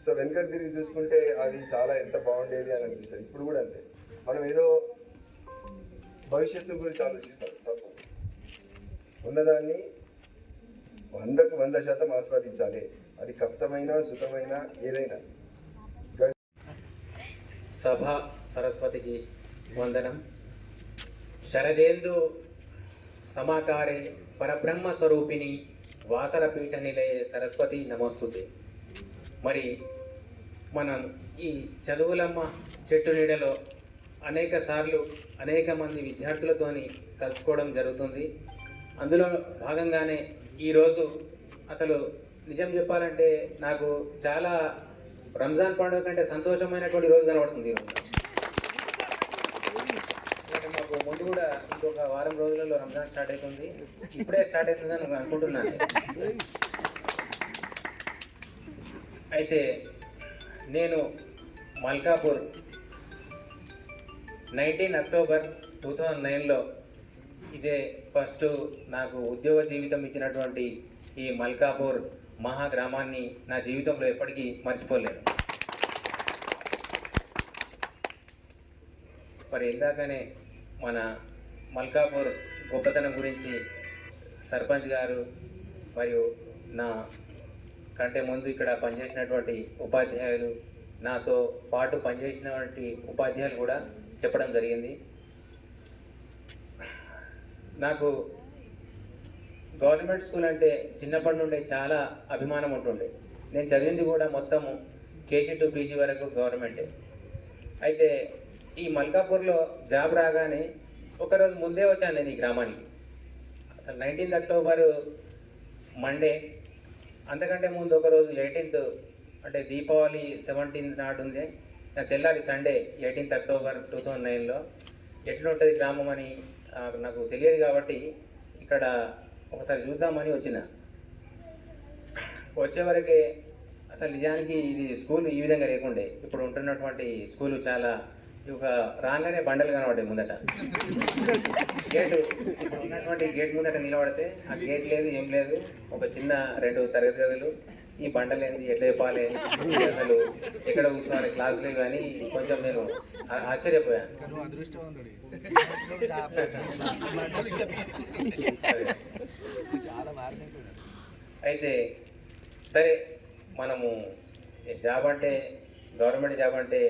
సో వెనుకకు తిరిగి చూసుకుంటే అది చాలా ఎంత బాగుండేది అని అనిపిస్తుంది. ఇప్పుడు కూడా అంతే, మనం ఏదో భవిష్యత్తు గురించి ఆలోచిస్తాం, తప్పు. ఉన్నదాన్ని 100కు 100% ఆస్వాదించాలి. అది కష్టమైన సుఖమైన ఏదైనా. సభ సరస్వతికి వందనం. శరదేందు సమాకారే పరబ్రహ్మ స్వరూపిణి వాసరపీఠ నిలయే సరస్వతి నమోస్తుతే. మరి మనం ఈ చదువులమ్మ చెట్టు నీడలో అనేక సార్లు అనేక మంది విద్యార్థులతోని కలుసుకోవడం జరుగుతుంది. అందులో భాగంగానే ఈరోజు అసలు నిజం చెప్పాలంటే నాకు చాలా రంజాన్ పండుగ కంటే సంతోషమైనటువంటి రోజు కనబడుతుంది. మాకు ముందు కూడా ఇంకొక వారం రోజులలో రంజాన్ స్టార్ట్ అవుతుంది, ఇప్పుడే స్టార్ట్ అవుతుందని అనుకుంటున్నాను. అయితే నేను మల్కాపూర్ 19 October 2009లో ఇదే ఫస్ట్ నాకు ఉద్యోగ జీవితం ఇచ్చినటువంటి ఈ మల్కాపూర్ మహాగ్రామాన్ని నా జీవితంలో ఎప్పటికీ మర్చిపోలేను. మరి ఇందాకనే మన మల్కాపూర్ గొప్పతనం గురించి సర్పంచ్ గారు మరియు నా కంటే ముందు ఇక్కడ పనిచేసినటువంటి ఉపాధ్యాయులు, నాతో పాటు పనిచేసినటువంటి ఉపాధ్యాయులు కూడా చెప్పడం జరిగింది. నాకు గవర్నమెంట్ స్కూల్ అంటే చిన్నప్పటి నుండి చాలా అభిమానం ఉంటుండే. నేను చదివింది కూడా మొత్తము KG to PG వరకు గవర్నమెంటే. అయితే ఈ మల్కాపూర్లో జాబ్ రాగానే ఒకరోజు ముందే వచ్చాను నేను ఈ గ్రామానికి. అసలు 19th October మండే, అంతకంటే ముందు ఒకరోజు 18th అంటే దీపావళి 17th నాడు ఉంది. తెల్లారి సండే 18th October 2009లో ఎట్లుంటుంది గ్రామం అని నాకు తెలియదు కాబట్టి ఇక్కడ ఒకసారి చూద్దామని వచ్చిన. వచ్చేవరకే అసలు నిజానికి ఇది స్కూల్ ఈ విధంగా లేకుండే. ఇప్పుడు ఉంటున్నటువంటి స్కూలు చాలా ఒక రాగానే బండలు కనబడ్డాయి ముందట. గేటు ఇప్పుడు ఉన్నటువంటి గేట్ ముందట నిలబడితే ఆ గేట్ లేదు, ఏం లేదు, ఒక చిన్న 2 తరగతి గదులు. ఈ బండలు ఏంది, ఎట్లా చెప్పాలి, అసలు ఎక్కడ కూర్చోవాలి, క్లాసులు కానీ కొంచెం నేను ఆశ్చర్యపోయాను. అయితే సరే, మనము జాబ్ అంటే గవర్నమెంట్ జాబ్ అంటే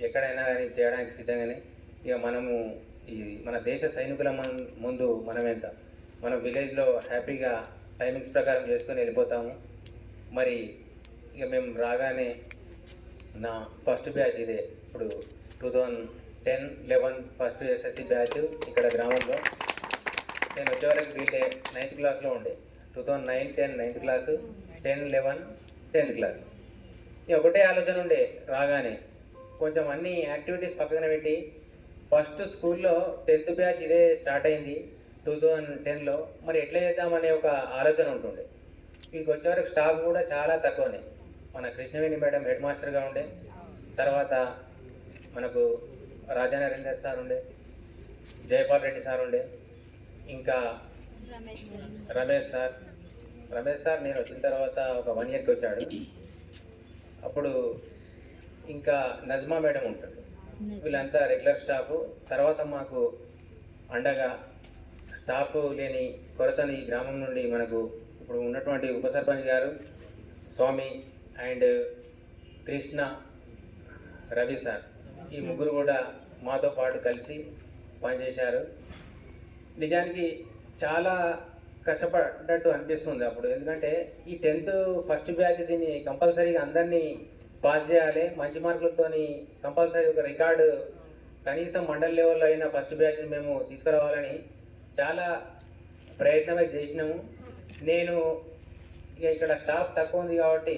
ఎక్కడైనా కానీ చేయడానికి సిద్ధంగానే. ఇక మనము ఈ మన దేశ సైనికుల ముందు మనం ఎంత మన విలేజ్లో హ్యాపీగా టైమింగ్స్ ప్రకారం చేసుకొని వెళ్ళిపోతాము. మరి ఇక మేము రాగానే నా ఫస్ట్ బ్యాచ్ ఇదే. ఇప్పుడు 2010-11 ఫస్ట్ SSC బ్యాచ్ ఇక్కడ గ్రామంలో. నేను వచ్చేవరకు వీళ్ళే 9th క్లాస్లో ఉండే. 2009-10 9th క్లాసు, 10-11 10th క్లాస్. ఇక ఒకటే ఆలోచన ఉండే, రాగానే కొంచెం అన్ని యాక్టివిటీస్ పక్కన పెట్టి ఫస్ట్ స్కూల్లో 10th బ్యాచ్ ఇదే స్టార్ట్ అయింది 2010లో. మరి ఎట్లా చేద్దామనే ఒక ఆలోచన ఉంటుండే. ఇంక వచ్చేవరకు స్టాఫ్ కూడా చాలా తక్కువనే. మన కృష్ణవేణి మేడం హెడ్ మాస్టర్గా ఉండే, తర్వాత మనకు రాజా నరేందర్ సార్ ఉండే, జయపాల్ రెడ్డి సార్ ఉండే, ఇంకా రమేష్ సార్ నేను వచ్చిన తర్వాత ఒక 1 yearకి వచ్చాడు. అప్పుడు ఇంకా నజ్మా మేడం ఉంటాడు. వీళ్ళంతా రెగ్యులర్ స్టాఫ్. తర్వాత మాకు అండగా స్టాఫ్ లేని కొరతని ఈ గ్రామం నుండి మనకు ఇప్పుడు ఉన్నటువంటి ఉప సర్పంచ్ గారు స్వామి అండ్ కృష్ణ, రవి సార్, ఈ ముగ్గురు కూడా మాతో పాటు కలిసి పనిచేశారు. నిజానికి చాలా కష్టపడ్డట్టు అనిపిస్తుంది అప్పుడు. ఎందుకంటే ఈ 10th ఫస్ట్ బ్యాచ్ దీన్ని కంపల్సరీగా అందరినీ పాస్ చేయాలి, మంచి మార్కులతోని కంపల్సరీ ఒక రికార్డు కనీసం మండల్ లెవెల్లో అయినా ఫస్ట్ బ్యాచ్ని మేము తీసుకురావాలని చాలా ప్రయత్నమే చేసినాము. నేను ఇక ఇక్కడ స్టాఫ్ తక్కువ ఉంది కాబట్టి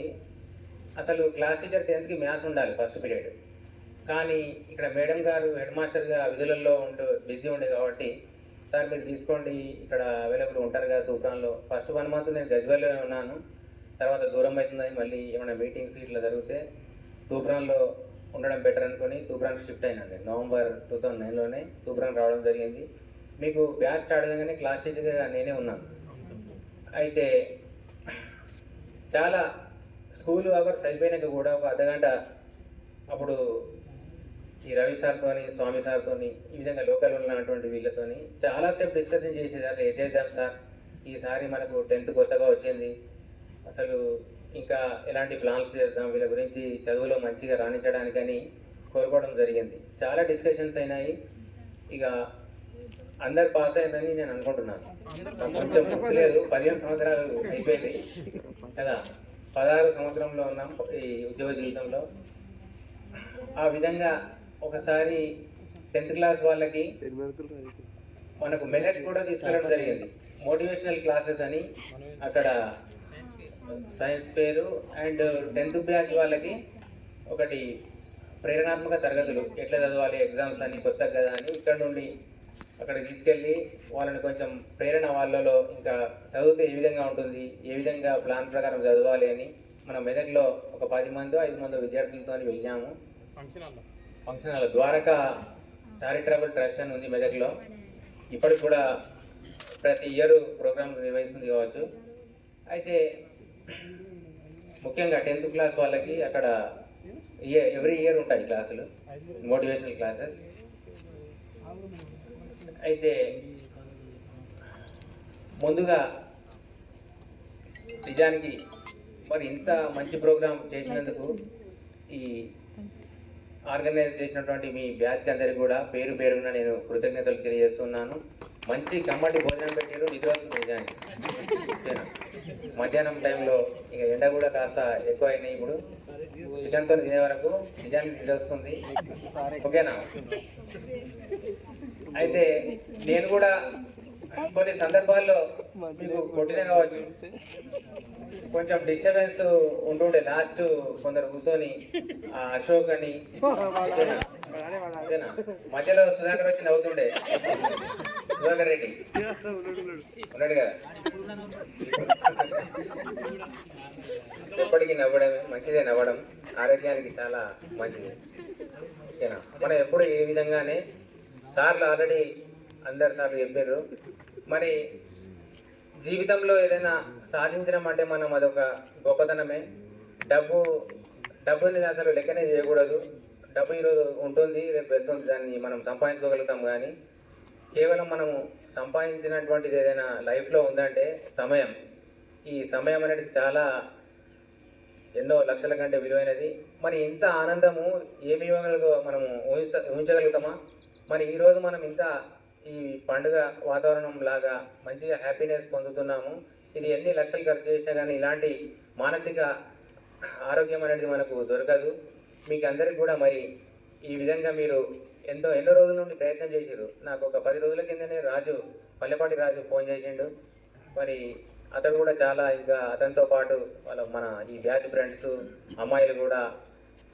అసలు క్లాస్ టీచర్ 10th మ్యాథ్స్ ఉండాలి ఫస్ట్ పీరియడ్. కానీ ఇక్కడ మేడం గారు హెడ్ మాస్టర్గా విధులలో బిజీ ఉండే కాబట్టి సార్ మీరు తీసుకోండి, ఇక్కడ అవైలబుల్ ఉంటారు కదా తూప్రాన్లో. ఫస్ట్ 1 month నేను గజ్వేల్లో ఉన్నాను. తర్వాత దూరం అవుతుందని మళ్ళీ ఏమైనా మీటింగ్స్ ఇట్లా జరిగితే తూప్రాన్లో ఉండడం బెటర్ అనుకుని తూప్రాన్కి షిఫ్ట్ అయినండి. November 2009లోనే తూప్రాన్ రావడం జరిగింది. మీకు బ్యాచ్ స్టార్ట్ కాగానే క్లాస్ టీచర్గా నేనే ఉన్నాను. అయితే చాలా స్కూల్ అవర్స్ అయిపోయినాక కూడా ఒక అర్ధగంట అప్పుడు ఈ రవి సార్తోని, స్వామి సార్తోని, ఈ విధంగా లోకల్ ఉన్నటువంటి వీళ్ళతోని చాలాసేపు డిస్కషన్ చేసేది. అసలు ఏం చేద్దాం సార్, ఈసారి మనకు 10th కొత్తగా వచ్చింది, అసలు ఇంకా ఎలాంటి ప్లాన్స్ చేద్దాం, వీళ్ళ గురించి చదువులో మంచిగా రాణించడానికని కోరుకోవడం జరిగింది. చాలా డిస్కషన్స్ అయినాయి. ఇక అందరు పాస్ అయిందని నేను అనుకుంటున్నాను. కొంచెం గుర్తులేదు, 15 సంవత్సరాలు అయిపోయింది కదా, 16 సంవత్సరంలో ఉన్నాం ఈ ఉద్యోగ జీవితంలో. ఆ విధంగా ఒకసారి 10th క్లాస్ వాళ్ళకి మనకు మెదక్ కూడా తీసుకెళ్ళడం జరిగింది. మోటివేషనల్ క్లాసెస్ అని అక్కడ సైన్స్ పేరు. అండ్ 10th బ్యాచ్ వాళ్ళకి ఒకటి ప్రేరణాత్మక తరగతులు, ఎట్లా చదవాలి ఎగ్జామ్స్ అని, కొత్త కదా అని ఇక్కడ నుండి అక్కడ తీసుకెళ్ళి వాళ్ళని కొంచెం ప్రేరణ వాళ్ళలో ఇంకా చదివితే ఏ విధంగా ఉంటుంది, ఏ విధంగా ప్లాన్ ప్రకారం చదవాలి అని మన మెదక్లో ఒక 10 మందో 5 మందో విద్యార్థులతో వెళ్ళాము. Function hall Dwaraka charitable trust అని ఉంది మెదక్లో. ఇప్పటికి కూడా ప్రతి ఇయర్ ప్రోగ్రామ్ నిర్వహిస్తుంది కావచ్చు. అయితే ముఖ్యంగా 10th క్లాస్ వాళ్ళకి అక్కడ ఎవ్రీ ఇయర్ ఉంటాయి క్లాసులు, మోటివేషనల్ క్లాసెస్. అయితే ముందుగా నిజానికి మరి ఇంత మంచి ప్రోగ్రాం చేసినందుకు ఈ ఆర్గనైజ్ చేసినటువంటి మీ బ్యాచ్కి అందరికీ కూడా పేరు పేరున నేను కృతజ్ఞతలు తెలియజేస్తున్నాను. మంచి కమ్మటి భోజనం పెట్టారు, నిద్ర వస్తుంది నిజానికి. మధ్యాహ్నం టైంలో ఇక ఎండ కూడా కాస్త ఎక్కువ అయినాయి. ఇప్పుడు చికెన్తో తినే వరకు నిజానికి నిద్ర వస్తుంది. ఓకేనా? అయితే నేను కూడా కొన్ని సందర్భాల్లో మీకు కొట్టిన కావచ్చు, కొంచెం డిస్టర్బెన్స్ ఉంటుండే. లాస్ట్ కొందరు కూర్చొని అశోక్ అని, మధ్యలో సుధాకర్ వచ్చి నవ్వుతుండే. సుధాకర్ రెడ్డి ఉన్నాడు కదా, ఎప్పటికీ నవ్వడమే మంచిదే. నవ్వడం ఆరోగ్యానికి చాలా మంచిది. ఓకేనా? మనం ఎప్పుడు ఏ విధంగానే సార్లు ఆల్రెడీ అందరు సార్లు చెప్పారు. మరి జీవితంలో ఏదైనా సాధించడం అంటే మనం అదొక గొప్పతనమే. డబ్బుని అసలు లెక్కనే చేయకూడదు. డబ్బు ఈరోజు ఉంటుంది, రేపు వెళ్తుంది, దాన్ని మనం సంపాదించుకోగలుగుతాం. కానీ కేవలం మనము సంపాదించినటువంటిది ఏదైనా లైఫ్లో ఉందంటే సమయం. ఈ సమయం అనేది చాలా ఎన్నో లక్షల కంటే విలువైనది. మరి ఇంత ఆనందము ఏమి ఇవ్వగలదో మనము ఊహించగలుగుతామా? మరి ఈరోజు మనం ఇంత ఈ పండుగ వాతావరణం లాగా మంచిగా హ్యాపీనెస్ పొందుతున్నాము. ఇది ఎన్ని లక్షలు ఖర్చు చేసినా కానీ ఇలాంటి మానసిక ఆరోగ్యం అనేది మనకు దొరకదు. మీకు అందరికి కూడా మరి ఈ విధంగా మీరు ఎన్నో రోజుల నుండి ప్రయత్నం చేశారు. నాకు ఒక 10 రోజుల కిందనే పల్లెపాటి రాజు ఫోన్ చేసిండు. మరి అతడు కూడా చాలా, ఇంకా అతనితో పాటు మన ఈ బ్యాచ్ ఫ్రెండ్స్ అమ్మాయిలు కూడా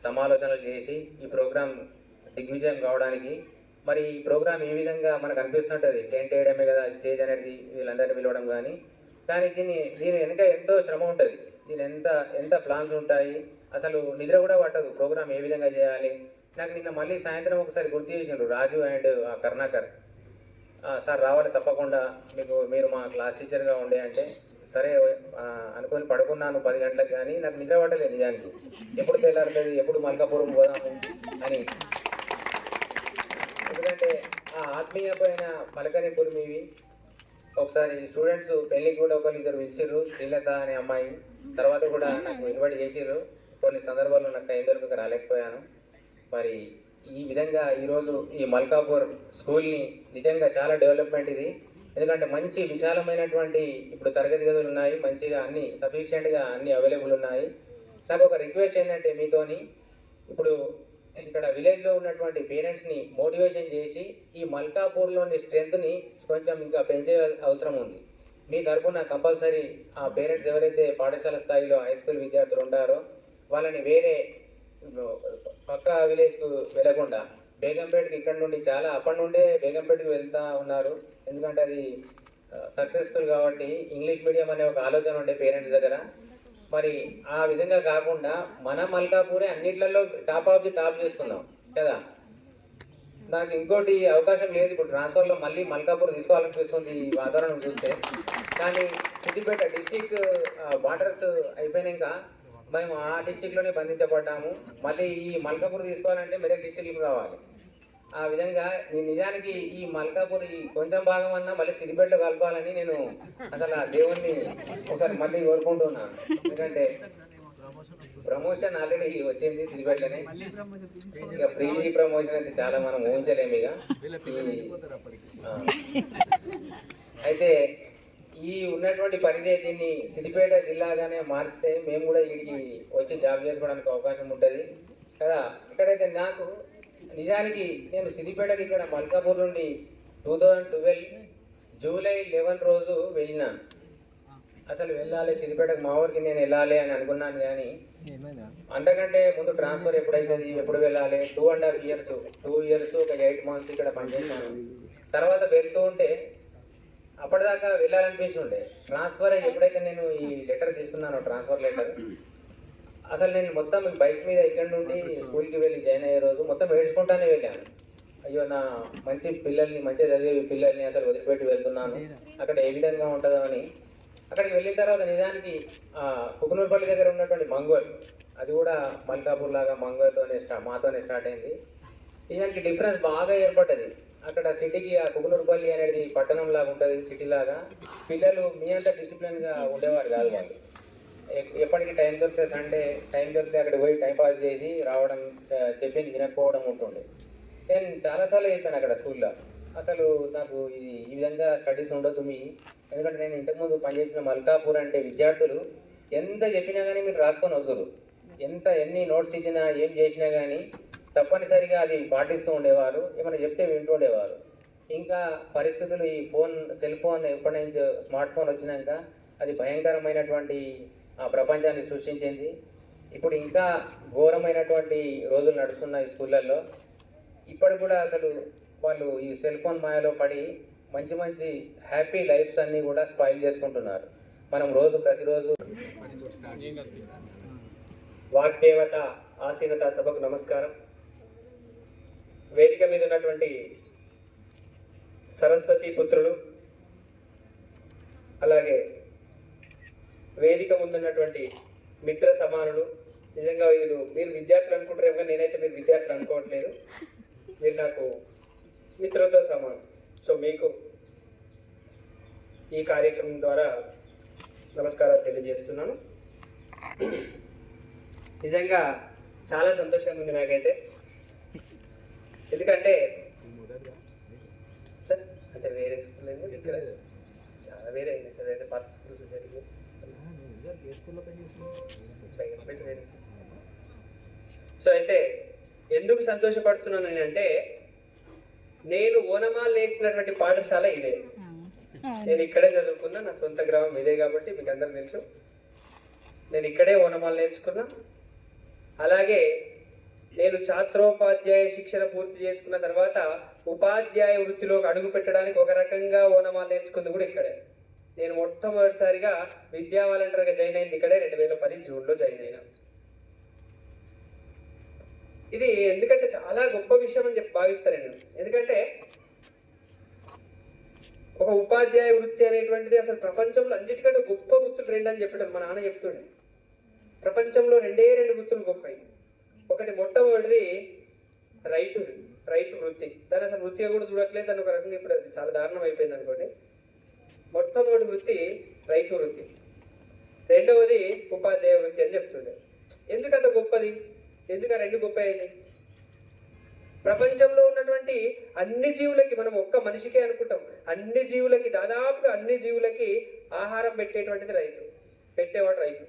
సమాలోచనలు చేసి ఈ ప్రోగ్రాం దిగ్విజయం కావడానికి మరి ఈ ప్రోగ్రామ్ ఏ విధంగా మనకు అనిపిస్తుంటుంది, టెంట్ వేయడమే కదా స్టేజ్ అనేది, వీళ్ళందరినీ పిలవడం కానీ దీని వెనుక ఎంతో శ్రమ ఉంటుంది, దీని ఎంత ప్లాన్స్ ఉంటాయి, అసలు నిద్ర కూడా పట్టదు ప్రోగ్రామ్ ఏ విధంగా చేయాలి. నాకు నిన్న మళ్ళీ సాయంత్రం ఒకసారి గుర్తు చేసిండ్రు రాజు అండ్ కరుణాకర్, సార్ రావాలి తప్పకుండా, మీరు మా క్లాస్ టీచర్గా ఉండే అంటే సరే అనుకొని పడుకున్నాను 10 గంటలకు, కానీ నాకు నిద్ర పట్టలేదు నిజానికి. ఎప్పుడు తెల్లారుతుంది, ఎప్పుడు మల్కాపురం పోదాము అని. ఎందుకంటే ఆ ఆత్మీయమైన పలకరింపులు మీవి. ఒకసారి స్టూడెంట్స్ పెళ్ళికి కూడా ఒకరు ఇద్దరు పిలిచిర్రు, శ్రీలత అనే అమ్మాయి, తర్వాత కూడా నాకు ఇన్వైట్ చేసిర్రు. కొన్ని సందర్భాల్లో నాకు టైం దొరకక రాలేకపోయాను. మరి ఈ విధంగా ఈరోజు ఈ మల్కాపూర్ స్కూల్ని నిజంగా చాలా డెవలప్మెంట్ ఇది. ఎందుకంటే మంచి విశాలమైనటువంటి ఇప్పుడు తరగతి గదులు ఉన్నాయి, మంచిగా అన్ని సఫిషియెంట్గా అన్ని అవైలబుల్ ఉన్నాయి. నాకు ఒక రిక్వెస్ట్ ఏంటంటే మీతోని, ఇప్పుడు ఇక్కడ విలేజ్లో ఉన్నటువంటి పేరెంట్స్ని మోటివేషన్ చేసి ఈ మల్కాపూర్లోని స్ట్రెంత్ని కొంచెం ఇంకా పెంచే అవసరం ఉంది. మీ తరఫున కంపల్సరీ ఆ పేరెంట్స్ ఎవరైతే పాఠశాల స్థాయిలో హై స్కూల్ విద్యార్థులు ఉంటారో వాళ్ళని వేరే పక్క విలేజ్కు వెళ్ళకుండా బేగంపేటకి ఇక్కడ నుండి చాలా అప్పటి నుండే బేగంపేటకి వెళ్తూ ఉన్నారు. ఎందుకంటే అది సక్సెస్ఫుల్ కాబట్టి ఇంగ్లీష్ మీడియం అనే ఒక ఆలోచన ఉండే పేరెంట్స్ దగ్గర. మరి ఆ విధంగా కాకుండా మన మల్కాపూరే అన్నిట్లలో టాప్ ఆఫ్ ది టాప్ చేసుకుందాం కదా. నాకు ఇంకోటి అవకాశం లేదు, ఇప్పుడు ట్రాన్స్ఫర్లో మళ్ళీ మల్కాపూర్ తీసుకోవాలనిపిస్తుంది ఈ వాతావరణం చూస్తే. కానీ సిద్దిపేట డిస్టిక్ బార్డర్స్ అయిపోయినాక మేము ఆ డిస్టిక్లోనే బంధించబడ్డాము. మళ్ళీ ఈ మల్కాపూర్ తీసుకోవాలంటే మెదక్ డిస్టిక్కి రావాలి. ఆ విధంగా నిజానికి ఈ మల్కాపూర్ ఈ కొంచెం భాగం అన్నా మళ్ళీ సిద్దిపేటలో కలపాలని నేను అసలు ఆ దేవుణ్ణి ఒకసారి మళ్ళీ కోరుకుంటున్నాను. ఎందుకంటే ప్రమోషన్ ఆల్రెడీ వచ్చింది సిద్దిపేటలోనే, ఇక ప్రీజీ ప్రమోషన్ అయితే చాలా మనం ఊహించలేము. ఇక అయితే ఈ ఉన్నటువంటి పరిధి దీన్ని సిద్దిపేట జిల్లాగానే మార్చితే మేము కూడా వీడికి వచ్చి జాబ్ చేసుకోవడానికి అవకాశం ఉంటుంది కదా. ఇక్కడైతే నాకు నిజానికి నేను సిద్దిపేటకి ఇక్కడ మల్కాపూర్ నుండి 2012 జూలై 11 రోజు వెళ్ళినాను. అసలు వెళ్ళాలి సిద్దిపేటకు మా ఊరికి నేను వెళ్ళాలి అని అనుకున్నాను, కానీ అంతకంటే ముందు ట్రాన్స్ఫర్ ఎప్పుడైతుంది, ఎప్పుడు వెళ్ళాలి, 2.5 years 2 years ఒక 8 months ఇక్కడ పనిచేశాను. తర్వాత వెళ్తూ ఉంటే అప్పటిదాకా వెళ్ళాలనిపించి ఉండే. ట్రాన్స్ఫర్ ఎప్పుడైతే నేను ఈ లెటర్ తీసుకున్నాను ట్రాన్స్ఫర్ లెటర్, అసలు నేను మొత్తం బైక్ మీద ఇక్కడ నుండి స్కూల్కి వెళ్ళి జాయిన్ అయ్యే రోజు మొత్తం ఏడ్చుకుంటానే వెళ్ళాను. అయ్యో నా మంచి పిల్లల్ని, మంచిగా చదివే పిల్లల్ని అసలు వదిలిపెట్టి వెళ్తున్నాను, అక్కడ ఏ విధంగా ఉంటుందో అని. అక్కడికి వెళ్ళిన తర్వాత నిజానికి కుకునూరుపల్లి దగ్గర ఉన్నటువంటి మంగోల్, అది కూడా మల్కాపూర్ లాగా మంగోల్తోనే మాతోనే స్టార్ట్ అయింది. నిజానికి డిఫరెన్స్ బాగా ఏర్పడ్డది. అక్కడ సిటీకి ఆ కుకునూరుపల్లి అనేది పట్టణం లాగా ఉంటుంది, సిటీ లాగా. పిల్లలు మీ అంతా డిసిప్లిన్గా ఉండేవారు కాదు. వాళ్ళు ఎప్పటికీ టైం దొరికితే సండే టైం దొరికితే అక్కడికి పోయి టైం పాస్ చేసి రావడం, చెప్పింది వినకపోవడం ఉంటుండే. నేను చాలాసార్లు చెప్పాను అక్కడ స్కూల్లో, అసలు నాకు ఈ విధంగా స్టడీస్ ఉండొద్దు మీ. ఎందుకంటే నేను ఇంతకుముందు పనిచేసిన మల్కాపూర్ అంటే విద్యార్థులు ఎంత చెప్పినా కానీ మీరు రాసుకొని వద్దురు, ఎన్ని నోట్స్ ఇచ్చినా ఏం చేసినా కానీ తప్పనిసరిగా అది పాటిస్తూ ఉండేవారు, ఏమైనా చెప్తే వింటూ ఉండేవారు. ఇంకా పరిస్థితులు ఈ సెల్ ఫోన్ ఎప్పటి నుంచి స్మార్ట్ ఫోన్ వచ్చినాక అది భయంకరమైనటువంటి ప్రపంచాన్ని సృష్టించింది. ఇప్పుడు ఇంకా ఘోరమైనటువంటి రోజులు నడుస్తున్నాయి స్కూళ్ళల్లో. ఇప్పటికి కూడా అసలు వాళ్ళు ఈ సెల్ ఫోన్ మాయలో పడి మంచి హ్యాపీ లైఫ్స్ అన్నీ కూడా స్పాయిల్ చేసుకుంటున్నారు. మనం ప్రతిరోజు వాగ్దేవత ఆసీనత సభకు నమస్కారం. వేదిక మీద ఉన్నటువంటి సరస్వతి పుత్రులు, అలాగే వేదిక ముందున్నటువంటి మిత్ర సమానులు, నిజంగా మీరు విద్యార్థులు అనుకుంటారేమో కానీ నేనైతే మీరు విద్యార్థులు అనుకోవట్లేదు, మీరు నాకు మిత్రులతో సమానం. సో మీకు ఈ కార్యక్రమం ద్వారా నమస్కారాలు తెలియజేస్తున్నాను. నిజంగా చాలా సంతోషంగా ఉంది నాకైతే. ఎందుకంటే సార్ అంటే వేరే స్కూల్ ఇక్కడ చాలా వేరే అయింది సార్, అయితే పాత స్కూల్ జరిగింది. సో అయితే ఎందుకు సంతోషపడుతున్నాను అంటే, నేను ఓనమాలు నేర్చినటువంటి పాఠశాల ఇదే. నేను ఇక్కడే చదువుకున్నా, నా సొంత గ్రామం ఇదే కాబట్టి మీకు అందరూ తెలుసు. నేను ఇక్కడే ఓనమాలు నేర్చుకున్నా. అలాగే నేను ఛాత్రోపాధ్యాయ శిక్షణ పూర్తి చేసుకున్న తర్వాత ఉపాధ్యాయ వృత్తిలోకి అడుగు పెట్టడానికి ఒక రకంగా ఓనమాలు నేర్చుకుంది కూడా ఇక్కడే. నేను మొట్టమొదటిసారిగా విద్యా వాలంటీర్గా జాయిన్ అయింది ఇక్కడే 2010 జూన్లో జాయిన్ అయినా. ఇది ఎందుకంటే చాలా గొప్ప విషయం అని చెప్పి భావిస్తాను నేను. ఎందుకంటే ఒక ఉపాధ్యాయ వృత్తి అనేటువంటిది అసలు ప్రపంచంలో అన్నిటికంటే గొప్ప వృత్తులు 2 అని చెప్పడం మా నాన్న చెప్తుండే. ప్రపంచంలో 2 వృత్తులు గొప్పవి. ఒకటి మొట్టమొదటిది రైతు వృత్తి. దాన్ని అసలు వృత్తిగా కూడా చూడట్లేదు, దాన్ని ఒక రకంగా ఇప్పుడు అది చాలా దారుణం అయిపోయింది అనుకోండి. మొట్టమొదటి వృత్తి రైతు వృత్తి, రెండవది ఉపాధ్యాయ వృత్తి అని చెప్తుండే. ఎందుకంత గొప్పది? ఎందుకు ఆ 2 గొప్ప అయింది? ప్రపంచంలో ఉన్నటువంటి అన్ని జీవులకి, మనం ఒక్క మనిషికే అనుకుంటాం, అన్ని జీవులకి, దాదాపుగా అన్ని జీవులకి ఆహారం పెట్టేటువంటిది రైతు, పెట్టేవాడు రైతు.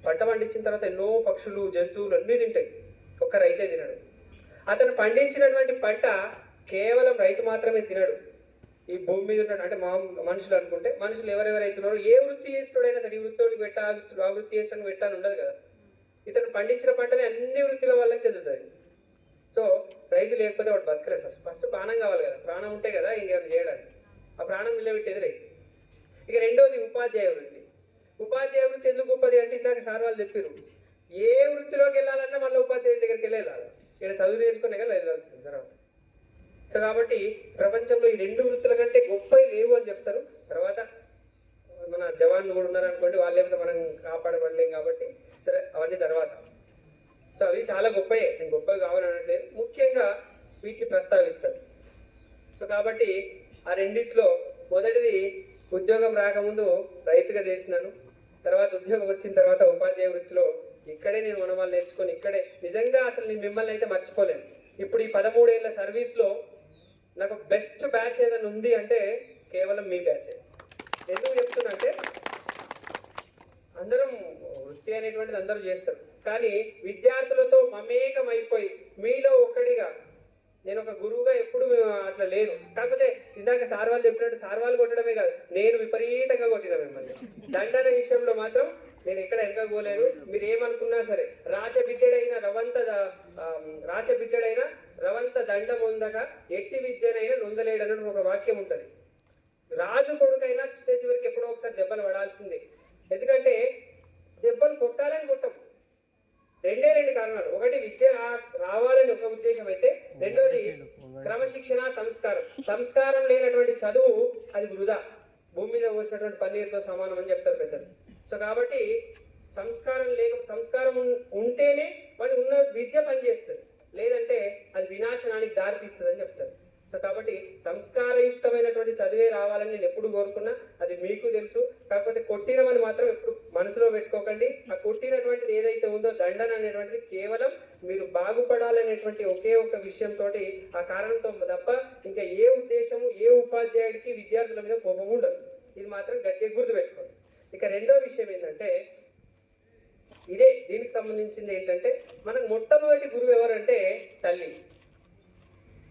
పంట పండించిన తర్వాత ఎన్నో పక్షులు జంతువులు అన్నీ తింటాయి, ఒక్క రైతే తినడు. అతను పండించినటువంటి పంట కేవలం రైతు మాత్రమే తినడు. ఈ భూమి మీద ఉన్న అంటే మనుషులు అనుకుంటే, మనుషులు ఎవరెవరైతున్నారో, ఏ వృత్తి చేస్తున్నాడైనా సరే, ఈ వృత్తికి పెట్టా ఆ వృత్తి చేస్తాను పెట్టాను ఉండదు కదా. ఇతను పండించిన పంటని అన్ని వృత్తుల వల్ల చెందుతుంది. సో రైతు లేకపోతే వాడు బతకలేదు. ఫస్ట్ ప్రాణం కావాలి కదా, ప్రాణం ఉంటే కదా ఇంకేమైనా చేయడానికి. ఆ ప్రాణం నిలబెట్టేది రైతు. ఇక రెండోది ఉపాధ్యాయ వృత్తి. ఉపాధ్యాయ వృత్తి ఎందుకు గొప్పది అంటే, ఇందాక సార్ వాళ్ళు చెప్పారు, ఏ వృత్తిలోకి వెళ్ళాలన్నా మళ్ళీ ఉపాధ్యాయుల దగ్గరికి వెళ్ళాలి. ఇక్కడ చదువు నేర్చుకునే కదా వెళ్ళాల్సింది తర్వాత. సో కాబట్టి ప్రపంచంలో ఈ 2 వృత్తుల కంటే గొప్పవి లేవు అని చెప్తారు. తర్వాత మన జవాన్లు కూడా ఉన్నారనుకోండి, వాళ్ళేమో మనం కాపాడబడలేం కాబట్టి సరే అవన్నీ తర్వాత. సో అవి చాలా గొప్పయే, నేను గొప్పవి కావాలని అనట్లేదు, ముఖ్యంగా వీటిని ప్రస్తావిస్తాను. సో కాబట్టి ఆ రెండిట్లో మొదటిది ఉద్యోగం రాకముందు రైతుగా చేసినాను. తర్వాత ఉద్యోగం వచ్చిన తర్వాత ఉపాధ్యాయ వృత్తిలో ఇక్కడే నేను మనవాళ్ళు నేర్చుకొని ఇక్కడే నిజంగా అసలు నేను మిమ్మల్ని అయితే మర్చిపోలేను. ఇప్పుడు ఈ 13 ఏళ్ళ సర్వీస్లో నాకు బెస్ట్ బ్యాచ్ ఏదైనా ఉంది అంటే కేవలం మీ బ్యాచే. ఎందుకు చెప్తున్నా అంటే, అందరం వృత్తి అనేటువంటిది అందరూ చేస్తారు, కానీ విద్యార్థులతో మమేకం అయిపోయి మీలో ఒక్కడిగా, నేను ఒక గురువుగా ఎప్పుడు అట్లా లేను. కాకపోతే ఇందాక సార్ వాళ్ళు చెప్పినట్టు సార్ వాళ్ళు కొట్టడమే కాదు, నేను విపరీతంగా కొట్టిన మిమ్మల్ని. దండన విషయంలో మాత్రం నేను ఎక్కడ ఎనకపోలేదు. మీరు ఏమనుకున్నా సరే, రాచబిడ్డడైన రవంత దండం ఉందక ఎట్టి విద్యనైనా నొందలేడని ఒక వాక్యం ఉంటుంది. రాజు కొడుకైనా స్టేజ్ వరకు ఎప్పుడో ఒకసారి దెబ్బలు పడాల్సిందే. ఎందుకంటే దెబ్బలు కొట్టాలని కొట్టం. 2 కారణాలు. ఒకటి విద్య రావాలని ఒక ఉద్దేశం అయితే, రెండోది క్రమశిక్షణ, సంస్కారం లేనటువంటి చదువు అది వృధా, భూమి మీద పోసినటువంటి పన్నీరుతో సమానం అని చెప్తారు పెద్దలు. సో కాబట్టి సంస్కారం ఉంటేనే వాడి ఉన్న విద్య పనిచేస్తుంది, లేదంటే అది వినాశనానికి దారితీస్తుంది అని చెప్తారు. సో కాబట్టి సంస్కారయుక్తమైనటువంటి చదివే రావాలని నేను ఎప్పుడు కోరుకున్నా, అది మీకు తెలుసు. కాకపోతే కొట్టినమని మాత్రం ఎప్పుడు మనసులో పెట్టుకోకండి. ఆ కొట్టినటువంటిది ఏదైతే ఉందో దండన అనేటువంటిది కేవలం మీరు బాగుపడాలనేటువంటి ఒకే ఒక విషయంతో, ఆ కారణంతో తప్ప ఇంకా ఏ ఉద్దేశము, ఏ ఉపాధ్యాయుడికి విద్యార్థుల మీద కోపం ఉండదు. ఇది మాత్రం గట్టిగా గుర్తుపెట్టుకోండి. ఇక రెండో విషయం ఏంటంటే, దీనికి సంబంధించింది ఏంటంటే, మనకు మొట్టమొదటి గురువు ఎవరంటే తల్లి.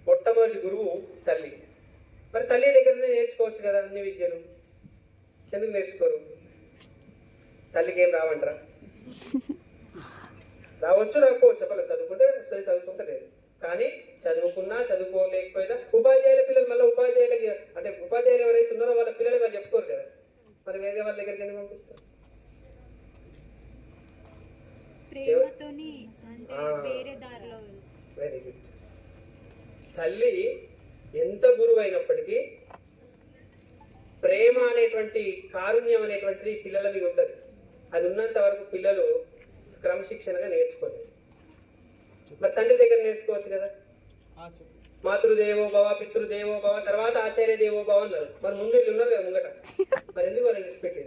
మొట్టమొదటి గురువు తల్లి. మరి తల్లి దగ్గరనే నేర్చుకోవచ్చు కదా అన్ని విద్యలు, ఎందుకు నేర్చుకోరు? తల్లికి ఏం రావంటారా? రావచ్చు, రాకపోవచ్చు, చెప్పలేదు. చదువుకుంటే చదువుకుంటే లేదు. కానీ చదువుకున్నా చదువుకోలేకపోయినా ఉపాధ్యాయుల పిల్లలు మళ్ళీ ఉపాధ్యాయులకి అంటే ఉపాధ్యాయులు ఎవరైతే ఉన్నారో వాళ్ళ పిల్లలు వాళ్ళు చెప్పుకోరు కదా, మరి వేరే వాళ్ళ దగ్గరికి ఎందుకు పంపిస్తారు? Very good. తల్లి ఎంత గురువు అయినప్పటికీ ప్రేమ అనేటువంటి, కారుణ్యం అనేటువంటిది పిల్లల మీద ఉంటుంది. అది ఉన్నంత వరకు పిల్లలు క్రమశిక్షణగా నేర్చుకోలేదు. మరి తండ్రి దగ్గర నేర్చుకోవచ్చు కదా. మాతృదేవో భవ, పితృదేవో భవ, తర్వాత ఆచార్య దేవో భవ అన్నారు. మరి ముందు వీళ్ళు ఉన్నారు కదా ముంగట, మరి ఎందుకు వాళ్ళు రెస్పెక్ట్?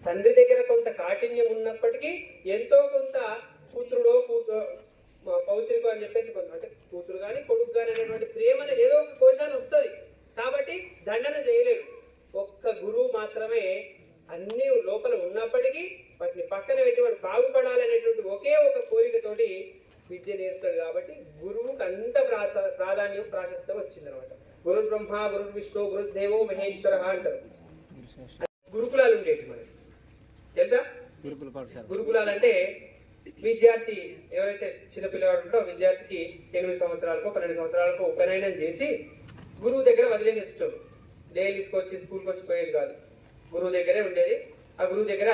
తండ్రి దగ్గర కొంత కాఠిన్యం ఉన్నప్పటికీ ఎంతో కొంత కూతురుడో పౌత్రికో అని చెప్పేసి అంటే కూతురు కానీ కొడుకు కానీ అనేటువంటి ప్రేమ అనేది ఏదో ఒక కోశాన్ని వస్తుంది. కాబట్టి దండన చేయలేదు. ఒక్క గురువు మాత్రమే అన్ని లోపల ఉన్నప్పటికీ వాటిని పక్కన పెట్టి వాడు బాగుపడాలనేటువంటి ఒకే ఒక కోరికతోటి విద్య నేర్పుతాడు. కాబట్టి గురువుకి అంత ప్రాధాన్యం, ప్రాశస్త్యం వచ్చిందనమాట. గురు బ్రహ్మ, గురు విష్ణు, గురుదేవో మహేశ్వర అంటారు. గురుకులాలు ఉండేవి మనకి తెలుసా? గురుకులాలు అంటే విద్యార్థి ఎవరైతే చిన్నపిల్లవాడు ఉంటారో విద్యార్థికి 8 సంవత్సరాలకు 12 సంవత్సరాలకు ఉపనయనం చేసి గురువు దగ్గర వదిలేసి వచ్చేటోడు. డైలీస్కి వచ్చి స్కూల్కి వచ్చి పోయేది కాదు, గురువు దగ్గరే ఉండేది. ఆ గురువు దగ్గర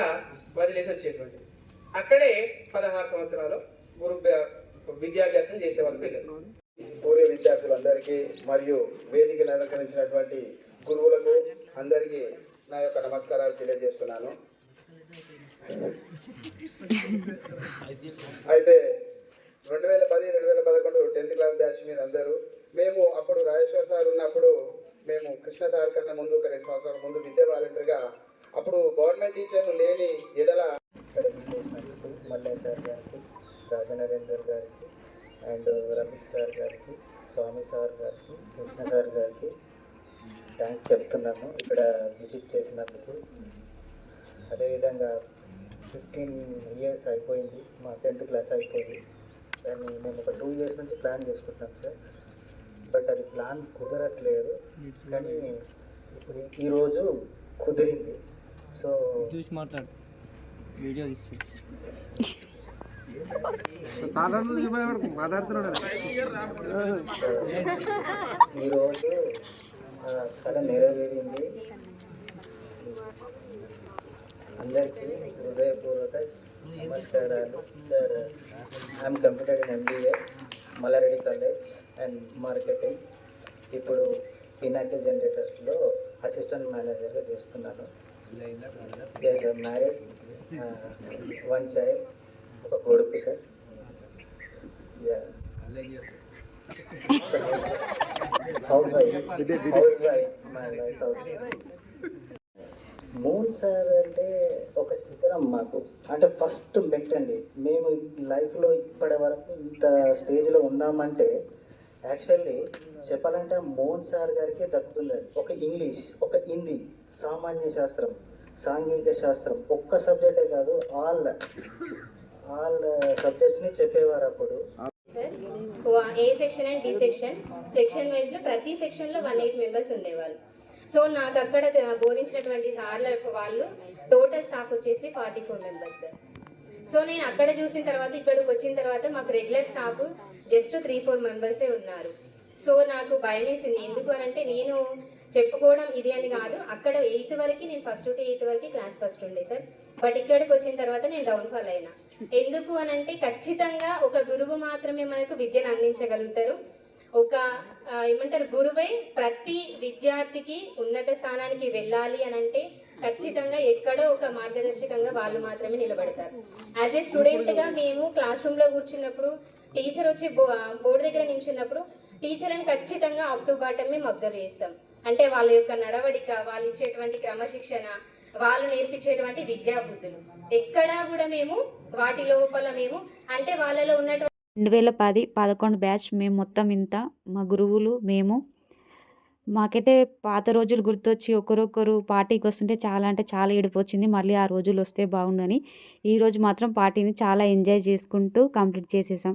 వదిలేసి వచ్చేటువంటి అక్కడే 16 సంవత్సరాలు విద్యాభ్యాసం చేసేవాళ్ళు పిల్లలు. పూర్వ విద్యార్థులందరికీ మరియు వేదికను అలంకరించినటువంటి గురువులకు అందరికీ నా యొక్క నమస్కారాలు తెలియజేస్తున్నాను. అయితే 2010-2011 10th క్లాస్ బ్యాచ్ మీద అందరూ మేము అప్పుడు రాజేశ్వర్ సార్ ఉన్నప్పుడు మేము కృష్ణ సార్ కన్నా ముందు ఒక 2 సంవత్సరాల ముందు విద్యా వాలంటీర్గా అప్పుడు గవర్నమెంట్ టీచర్లు లేని ఎడల మల్లయ్య సార్ గారికి, రాజనరేందర్ గారికి అండ్ రఫీక్ సార్ గారికి, స్వామి సార్ గారికి, కృష్ణ సార్ గారికి థ్యాంక్స్ చెప్తున్నాను ఇక్కడ విజిట్ చేసినందుకు. అదేవిధంగా 15 years అయిపోయింది, మా 10th క్లాస్ అయిపోయింది. దాన్ని మేము ఒక 2 years నుంచి ప్లాన్ చేసుకుంటాం సార్. బట్ అది ప్లాన్ కుదరట్లేదు, కానీ ఇప్పుడు ఈరోజు కుదిరింది. సో చూసి మాట్లాడు, వీడియో తీసి ఈరోజు కళ నెరవేరింది. అందరికీ హృదయపూర్వక నమస్కారాలు sir. I'm computer in MBA Mallareddy college and marketing. ఇప్పుడు పినాకిల్ జనరేటర్స్లో అసిస్టెంట్ మేనేజర్గా చేస్తున్నాను. మ్యారీడ్, 1 child, ఒక కొడుకు sir. Housewife my wife housewife. Moon sir అంటే ఒక చిత్రం మాకు, అంటే ఫస్ట్ పెట్టండి. మేము లైఫ్లో ఇప్పటి వరకు ఇంత స్టేజ్లో ఉన్నామంటే యాక్చువల్లీ చెప్పాలంటే మోహన్ సార్ గారికి దక్కుతుంది. ఒక ఇంగ్లీష్, ఒక హిందీ, సామాన్య శాస్త్రం, సాంఘిక శాస్త్రం, ఒక్క సబ్జెక్టే కాదు, ఆల్ సబ్జెక్ట్స్ని చెప్పేవారు అప్పుడు. ఏ సెక్షన్ అండ్ బి సెక్షన్ వైజ్లో ప్రతి సెక్షన్లో 108 members ఉండేవాళ్ళు. సో నాకు అక్కడ బోధించినటువంటి సార్ల వాళ్ళు టోటల్ స్టాఫ్ వచ్చేసి 44 members. సో నేను అక్కడ చూసిన తర్వాత ఇక్కడికి వచ్చిన తర్వాత మాకు రెగ్యులర్ స్టాఫ్ జస్ట్ 3-4 members ఉన్నారు. సో నాకు భయం వేసింది. ఎందుకు అని అంటే నేను చెప్పుకోవడం ఇది అని కాదు, అక్కడ 8th వరకు నేను ఫస్ట్ టు 8th వరకు క్లాస్ ఫస్ట్ ఉండే సార్. బట్ ఇక్కడికి వచ్చిన తర్వాత నేను డౌన్ఫాల్ అయినా. ఎందుకు అని అంటే ఖచ్చితంగా ఒక గురువు మాత్రమే మనకు విద్యను అందించగలుగుతారు. ఒక ఏమంటారు, గురువే ప్రతి విద్యార్థికి ఉన్నత స్థానానికి వెళ్ళాలి అని అంటే ఖచ్చితంగా ఎక్కడో ఒక మార్గదర్శకంగా వాళ్ళు మాత్రమే నిలబడతారు. యాజ్ ఏ స్టూడెంట్గా మేము క్లాస్ రూమ్లో కూర్చున్నప్పుడు టీచర్ వచ్చి బోర్డు దగ్గర నిల్చున్నప్పుడు టీచర్ని ఖచ్చితంగా అప్ టు బాటం మేము అబ్జర్వ్ చేస్తాం. అంటే వాళ్ళ యొక్క నడవడిక, వాళ్ళు ఇచ్చేటువంటి క్రమశిక్షణ, వాళ్ళు నేర్పించేటువంటి విద్యాబుద్ధులు ఎక్కడా కూడా మేము వాటి లోపల మేము అంటే వాళ్ళలో ఉన్నటువంటి 2010-11 బ్యాచ్ మేము మొత్తం ఇంత, మా గురువులు మేము. మాకైతే పాత రోజులు గుర్తొచ్చి ఒకరొకరు పార్టీకి వస్తుంటే చాలా అంటే చాలా ఏడుపు వచ్చింది. మళ్ళీ ఆ రోజులు వస్తే బాగుండని ఈరోజు మాత్రం పార్టీని చాలా ఎంజాయ్ చేసుకుంటూ కంప్లీట్ చేసేసాం.